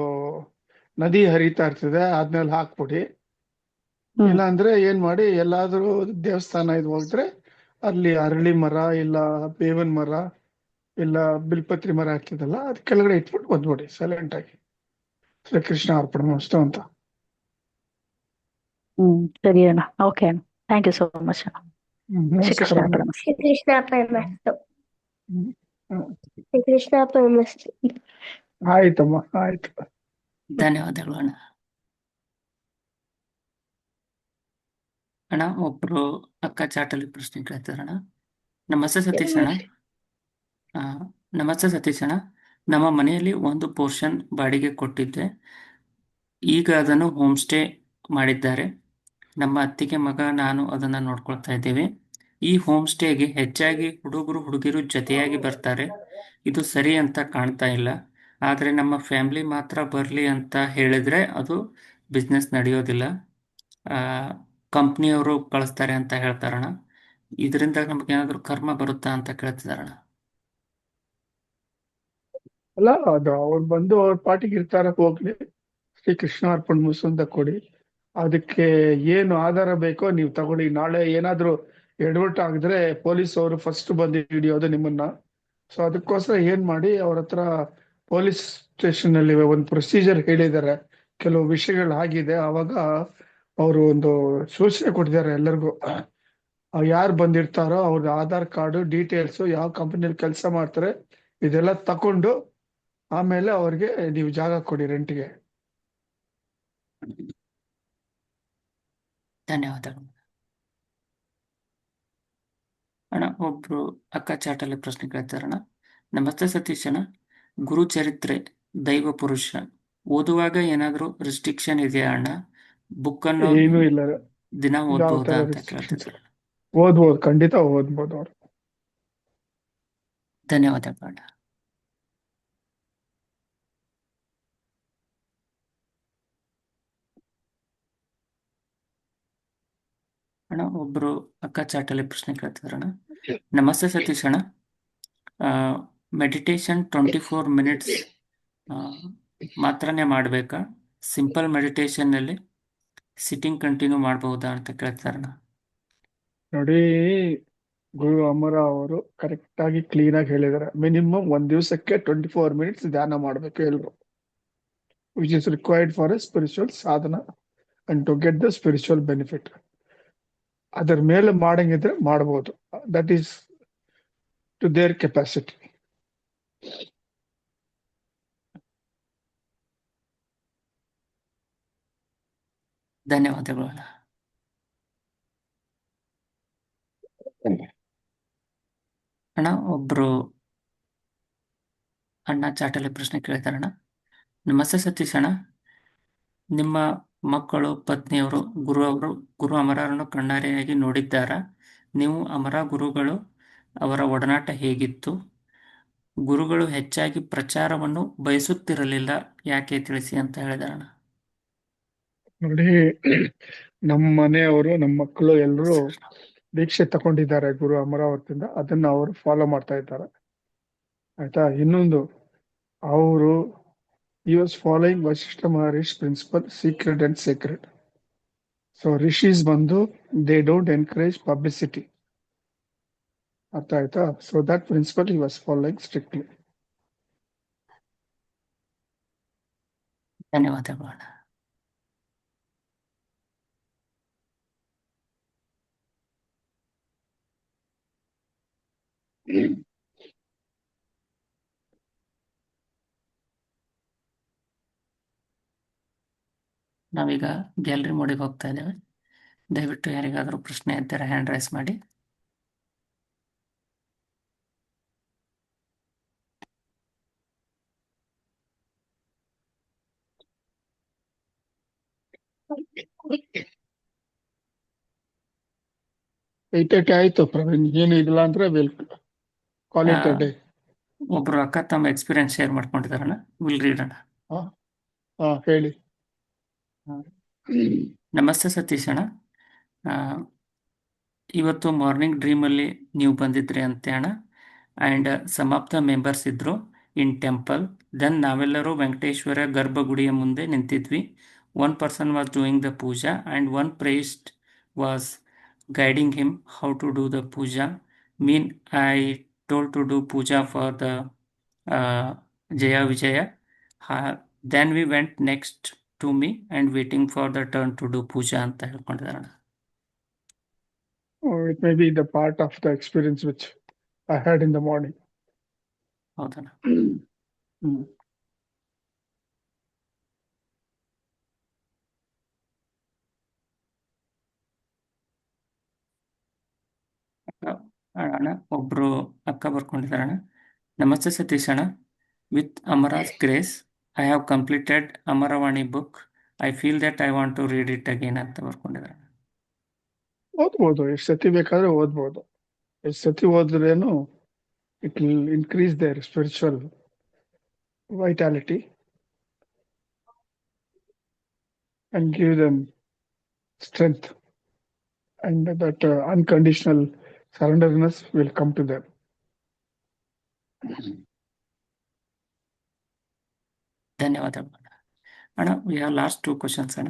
S3: ನದಿ ಹರಿತಾ ಇರ್ತದೆ, ಅದ್ನಲ್ಲಿ ಹಾಕ್ಬಿಡಿ. ಇಲ್ಲ ಅಂದ್ರೆ ಏನ್ ಮಾಡಿ, ಎಲ್ಲಾದ್ರೂ ದೇವಸ್ಥಾನ ಇದು ಹೋಗಿದ್ರೆ ಅಲ್ಲಿ ಅರಳಿ ಮರ ಇಲ್ಲ ಬೇವಿನ ಮರ ಇಲ್ಲ ಬಿಲ್ಪತ್ರಿ ಮರ ಆಗ್ತದಲ್ಲ, ಅದ್ ಕೆಳಗಡೆ ಇಟ್ಬಿಟ್ಟು ಬಂದ್ಬಿಡಿ ಸೈಲೆಂಟ್ ಆಗಿ. ಶ್ರೀಕೃಷ್ಣ ಅರ್ಪಣ ಮಸ್ತು ಅಂತ.
S8: ಸರಿ ಅಣ್ಣ, ಓಕೆ ಅಣ್ಣ, ಥ್ಯಾಂಕ್ ಯು ಸೋ ಮಚ್ ಅಣ್ಣ.
S3: ನಮಸ್ಕಾರ. ಆಯ್ತಮ್ಮ, ಆಯ್ತು.
S2: ಧನ್ಯವಾದಗಳು ಅಣ್ಣ. ಅಣ್ಣ ಒಬ್ರು ಅಕ್ಕ ಚಾಟಲ್ಲಿ ಪ್ರಶ್ನೆ ಕೇಳ್ತಾರಣ್ಣ. ನಮಸ್ತೆ ಸತೀಶ್ ಅಣ್ಣ. ಆ, ನಮಸ್ತೆ ಸತೀಶ್ ಅಣ್ಣ. ನಮ್ಮ ಮನೆಯಲ್ಲಿ ಒಂದು ಪೋರ್ಷನ್ ಬಾಡಿಗೆ ಕೊಟ್ಟಿದ್ದೆ. ಈಗ ಅದನ್ನು ಹೋಮ್ ಸ್ಟೇ ಮಾಡಿದ್ದಾರೆ. ನಮ್ಮ ಅತ್ತಿಗೆ ಮಗ ನಾನು ಅದನ್ನ ನೋಡ್ಕೊಳ್ತಾ ಇದ್ದೇವೆ. ಈ ಹೋಮ್ ಸ್ಟೇಗೆ ಹೆಚ್ಚಾಗಿ ಹುಡುಗರು ಹುಡುಗಿರು ಜೊತೆಯಾಗಿ ಬರ್ತಾರೆ. ಇದು ಸರಿ ಅಂತ ಕಾಣ್ತಾ ಇಲ್ಲ. ಆದರೆ ನಮ್ಮ ಫ್ಯಾಮಿಲಿ ಮಾತ್ರ ಬರಲಿ ಅಂತ ಹೇಳಿದ್ರೆ ಅದು ಬಿಸ್ನೆಸ್ ನಡೆಯೋದಿಲ್ಲ. ಕಂಪ್ನಿಯವರು ಕಳಿಸ್ತಾರೆ ಅಂತ ಹೇಳ್ತಾರಣ. ಇದರಿಂದ ನಮ್ಗೇನಾದ್ರೂ ಕರ್ಮ ಬರುತ್ತಾ ಅಂತ ಕೇಳ್ತಿದಾರಣ.
S3: ಅಲ್ಲ, ಅದು ಅವ್ರು ಬಂದು ಅವ್ರ ಪಾರ್ಟಿಗೆ ಇರ್ತಾರ, ಹೋಗ್ಲಿ. ಶ್ರೀ ಕೃಷ್ಣ ಅರ್ಪಣ ಮುಸುಂದ ಕೊಡಿ. ಅದಕ್ಕೆ ಏನು ಆಧಾರ ಬೇಕೋ ನೀವು ತಗೊಳ್ಳಿ. ನಾಳೆ ಏನಾದ್ರೂ ಎಡವಟ್ಟು ಆಗಿದ್ರೆ ಪೊಲೀಸ್ ಅವರು ಫಸ್ಟ್ ಬಂದು ಹಿಡಿಯೋದು ನಿಮ್ಮನ್ನ. ಸೊ ಅದಕ್ಕೋಸ್ಕರ ಏನ್ ಮಾಡಿ, ಅವ್ರ ಹತ್ರ ಪೊಲೀಸ್ ಸ್ಟೇಷನ್ ಅಲ್ಲಿ ಒಂದು ಪ್ರೊಸೀಜರ್ ಹೇಳಿದ್ದಾರೆ, ಕೆಲವು ವಿಷಯಗಳು ಆಗಿದೆ. ಅವಾಗ ಅವರು ಒಂದು ಸೂಚನೆ ಕೊಟ್ಟಿದ್ದಾರೆ ಎಲ್ಲರಿಗೂ. ಯಾರು ಬಂದಿರ್ತಾರೋ ಅವ್ರದ್ದು ಆಧಾರ್ ಕಾರ್ಡು ಡೀಟೇಲ್ಸ್, ಯಾವ ಕಂಪನಿಯಲ್ಲಿ ಕೆಲಸ ಮಾಡ್ತಾರೆ, ಇದೆಲ್ಲ ತಕೊಂಡು ಆಮೇಲೆ ಅವ್ರಿಗೆ ನೀವು ಜಾಗ ಕೊಡಿ ರೆಂಟ್ಗೆ.
S2: ಧನ್ಯವಾದಗಳು ಅಣ್ಣ. ಒಬ್ರು ಅಕ್ಕ ಚಾಟಲ್ಲಿ ಪ್ರಶ್ನೆ ಕೇಳ್ತಾರಣ್ಣ. ನಮಸ್ತೆ ಸತೀಶ್ ಅಣ್ಣ. ಗುರು ಚರಿತ್ರೆ ದೈವ ಪುರುಷ ಓದುವಾಗ ಏನಾದರೂ ರಿಸ್ಟ್ರಿಕ್ಷನ್ ಇದೆಯಾ ಅಣ್ಣ? ಬುಕ್ ಅನ್ನು
S3: ಏನೂ ಇಲ್ಲ,
S2: ದಿನ
S3: ಯಾವ
S2: ಓದ್ಬಹುದಾ
S3: ತರ
S2: ಅಂತ
S3: ರೆಸ್ಟ್ರಿಕ್ಷನ್ಸ್.
S2: ಕೇಳ್ತಿದ್ದಾರೆ.
S3: ಓದ್ಬೋದು, ಖಂಡಿತ ಓದ್ಬೋದು ಅವ್ರು.
S2: ಧನ್ಯವಾದಗಳು ಅಣ್ಣ. ಅಣ್ಣ ಒಬ್ರು ಅಕ್ಕ ಚಾಟಲ್ಲಿ ಪ್ರಶ್ನೆ ಕೇಳ್ತಿದಾರಣ್ಣ. ನಮಸ್ತೆ ಸತೀಶ್ ಅಣ್ಣ. ಮೆಡಿಟೇಷನ್ 24 ಮಿನಿಟ್ಸ್ ಮಾತ್ರನೇ ಮಾಡಬೇಕಾ? ಸಿಂಪಲ್ ಮೆಡಿಟೇಷನ್ನಲ್ಲಿ ಸಿಟ್ಟಿಂಗ್ ಕಂಟಿನ್ಯೂ ಮಾಡಬಹುದಾ ಅಂತ ಕೇಳ್ತಾರಣ್ಣ.
S3: ನೋಡಿ, ಗುರು ಅಮರ ಅವರು ಕರೆಕ್ಟ್ ಆಗಿ ಕ್ಲೀನ್ ಆಗಿ ಹೇಳಿದ್ದಾರೆ. ಮಿನಿಮಮ್ ಒಂದ್ ದಿವಸಕ್ಕೆ 24 ಮಿನಿಟ್ಸ್ ಧ್ಯಾನ ಮಾಡ್ಬೇಕು ಎಲ್ರು, which is required for a spiritual sadhana and to get the spiritual benefit. ಅದರ ಮೇಲೆ ಮಾಡಂಗಿದ್ರೆ ಮಾಡಬಹುದು. That is to their capacity.
S2: ಧನ್ಯವಾದಗಳು ಅಣ್ಣ. ಅಣ್ಣ ಒಬ್ರು ಅಣ್ಣ ಚಾಟಲ್ಲಿ ಪ್ರಶ್ನೆ ಕೇಳ್ತಾರಣ್ಣ. ನಮಸ್ತೆ ಸತೀಶ್ ಅಣ್ಣ. ನಿಮ್ಮ ಮಕ್ಕಳು ಪತ್ನಿಯವರು ಗುರು ಅಮರರನ್ನು ಕಣ್ಣಾರೆಯಾಗಿ ನೋಡಿದ್ದಾರಾ? ನೀವು ಅಮರ ಗುರುಗಳು ಅವರ ಒಡನಾಟ ಹೇಗಿತ್ತು? ಗುರುಗಳು ಹೆಚ್ಚಾಗಿ ಪ್ರಚಾರವನ್ನು ಬಯಸುತ್ತಿರಲಿಲ್ಲ, ಯಾಕೆ ತಿಳಿಸಿ ಅಂತ ಹೇಳಿದಾರಣ್ಣ.
S3: ನೋಡಿ, ನಮ್ಮ ಮನೆಯವರು, ನಮ್ಮ ಮಕ್ಕಳು ಎಲ್ಲರೂ ದೀಕ್ಷೆ ತಗೊಂಡಿದ್ದಾರೆ ಗುರು ಅಮರಾವತಿಯಿಂದ. ಅದನ್ನ ಅವರು ಫಾಲೋ ಮಾಡ್ತಾ ಇದ್ದಾರೆ. ಆಯ್ತಾ? ಇನ್ನೊಂದು, ಅವರು he was following Vasishtha Maharishi principle, secret and sacred. So rishis ಬಂದು they don't encourage publicity. ಅರ್ಥ ಆಯ್ತಾ? So that principle he was following strictly.
S2: ಧನ್ಯವಾದಗಳು ಅಣ್ಣ. ನಾವೀಗ ಗ್ಯಾಲರಿ ಮೋಡಿಗೆ ಹೋಗ್ತಾ ಇದ್ದೇವೆ. ದಯವಿಟ್ಟು ಯಾರಿಗಾದರೂ ಪ್ರಶ್ನೆ ಇದ್ದರೆ ಹ್ಯಾಂಡ್ ರೈಸ್ ಮಾಡಿ.
S3: ಐಟಕ್ಕೆ ಆಯ್ತು ಪ್ರವೀಣ್, ಏನು ಇಲ್ಲ ಅಂದ್ರೆ will call it a day.
S2: ಒಬ್ರು ಅಕ್ಕ ತಮ್ಮ ಎಕ್ಸ್ಪೀರಿಯನ್ಸ್ ಶೇರ್ ಮಾಡ್ಕೊಂಡಿದಾರಣ್ಣ. ವಿಲ್ ರೀಡ್ ಅಣ್ಣ.
S3: ಹೇಳಿ.
S2: ನಮಸ್ತೆ ಸತೀಶ್ ಅಣ್ಣ. ಇವತ್ತು ಮಾರ್ನಿಂಗ್ ಡ್ರೀಮಲ್ಲಿ ನೀವು ಬಂದಿದ್ರಿ ಅಂತೆ ಅಣ್ಣ. And some of the members ಇದ್ರು ಇನ್ ಟೆಂಪಲ್. ದೆನ್ ನಾವೆಲ್ಲರೂ ವೆಂಕಟೇಶ್ವರ ಗರ್ಭಗುಡಿಯ ಮುಂದೆ ನಿಂತಿದ್ವಿ. One person was doing the puja and one priest was guiding him how to do the puja. Mean I told to do puja for the Jaya Vijaya. Then we went next to me and waiting for the turn to do puja ಅಂತ ಹೇಳ್ಕೊಂಡಿದ್ದಾರಣ್ಣ.
S3: It may be the part of the experience which I had in the morning.
S2: ಹೌದಣ್ಣ. ಅಣ್ಣ ಒಬ್ರು ಅಕ್ಕ ಬರ್ಕೊಂಡಿದ್ದಾರೆ ಅಣ್ಣ. ನಮಸ್ತೆ ಸತೀಶ್ ಅಣ್ಣ. With Amara's grace I have completed Amaravani book. I feel that I want to read it again ಅಂತ ಬರ್ಕೊಂಡಿದ್ದಾರೆ.
S3: ಓದ್ಬೋದು, ಎಷ್ಟು ಸತಿ ಬೇಕಾದ್ರೆ ಓದ್ಬೋದು. ಎಷ್ಟು ಸತಿ ಓದ್ರೇನು it will increase their spiritual vitality and give them strength, and that unconditional surrenderness will come to them.
S2: ಧನ್ಯವಾದಗಳು ಅಣ್ಣ. ಅಣ್ಣ ವಿ ಹ್ಯಾವ್ ಲಾಸ್ಟ್ 2 questions ಅಣ್ಣ.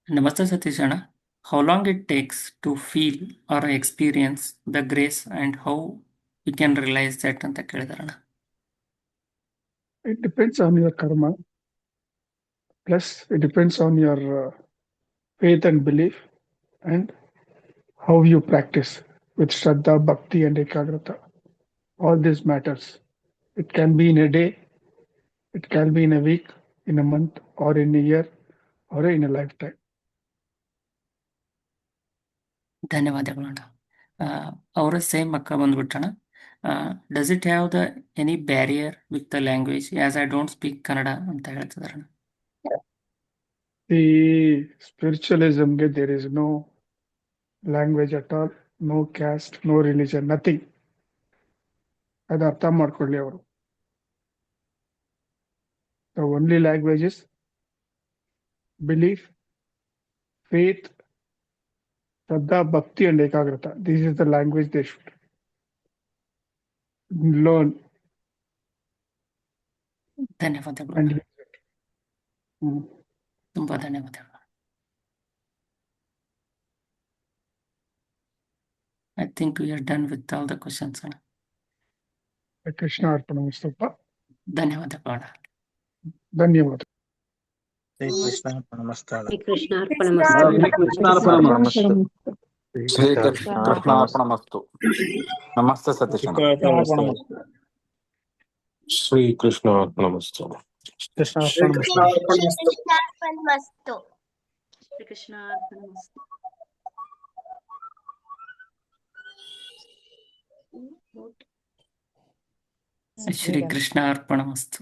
S2: ನಮಸ್ತೆ ಸತೀಶ್ ಅಣ್ಣ. How long it takes to feel or experience the grace and how we can realize that ಅಂತ ಕೇಳಿದಾರೆ ಅಣ್ಣ.
S3: It depends on your karma, plus it depends on your faith and belief, and how you practice with Shraddha, Bhakti and Ekagrata. All this matters. It can be in a day, it can be in a week, in a month, or in a year, or in a lifetime.
S2: ಧನ್ಯವಾದಗಳು ಅಣ್ಣ. ಅವರ same ಅಕ್ಕ ಬಂದ್ಬಿಟ್ಟಣ. Does it have the any barrier with the language as I don't speak Kannada ಅಂತ ಹೇಳ್ತಿದಾರಣ.
S3: The spiritualism, there is no language at all, no caste, no religion, nothing. ಅದು ಅರ್ಥ ಮಾಡ್ಕೊಳ್ಳಿ ಅವರು. The only language is belief, faith, Shraddha, Bhakti and Ekagrata. This is the language they should learn
S2: ಧನ್ಯವಾದಗಳು
S3: and
S2: ಅಣ್ಣ.
S3: use it. Hmm.
S2: ತುಂಬಾ ಧನ್ಯವಾದಗಳು. I think we are done with all the questions ಅಣ್ಣ.
S3: ಕೃಷ್ಣ ಅರ್ಪಣಮಸ್ತುಪ್ಪ.
S2: ಧನ್ಯವಾದಗಳು ಅಣ್ಣ.
S3: ಧನ್ಯವಾದ.
S9: ಶ್ರೀ ಕೃಷ್ಣ ನಮಸ್ಕಾರ.
S10: ಶ್ರೀ ಕೃಷ್ಣಾರ್ಪಣಮಸ್ತು.
S4: ಕೃಷ್ಣಾರ್ಪಣಮಸ್ತು.
S11: ಶ್ರೀ ಕೃಷ್ಣಾರ್ಪಣಮಸ್ತು. ನಮಸ್ತೆ ಸತೀಶ್ ಅಣ್ಣ.
S4: ಕೃಷ್ಣಾರ್ಪಣಮಸ್ತು.
S12: ಶ್ರೀ ಕೃಷ್ಣಾರ್ಪಣಮಸ್ತು.
S4: ಕೃಷ್ಣಾರ್ಪಣಮಸ್ತು.
S10: ಶ್ರೀ ಕೃಷ್ಣಾರ್ಪಣಮಸ್ತು.
S2: ಶ್ರೀ ಕೃಷ್ಣ ಅರ್ಪಣಮಸ್ತು.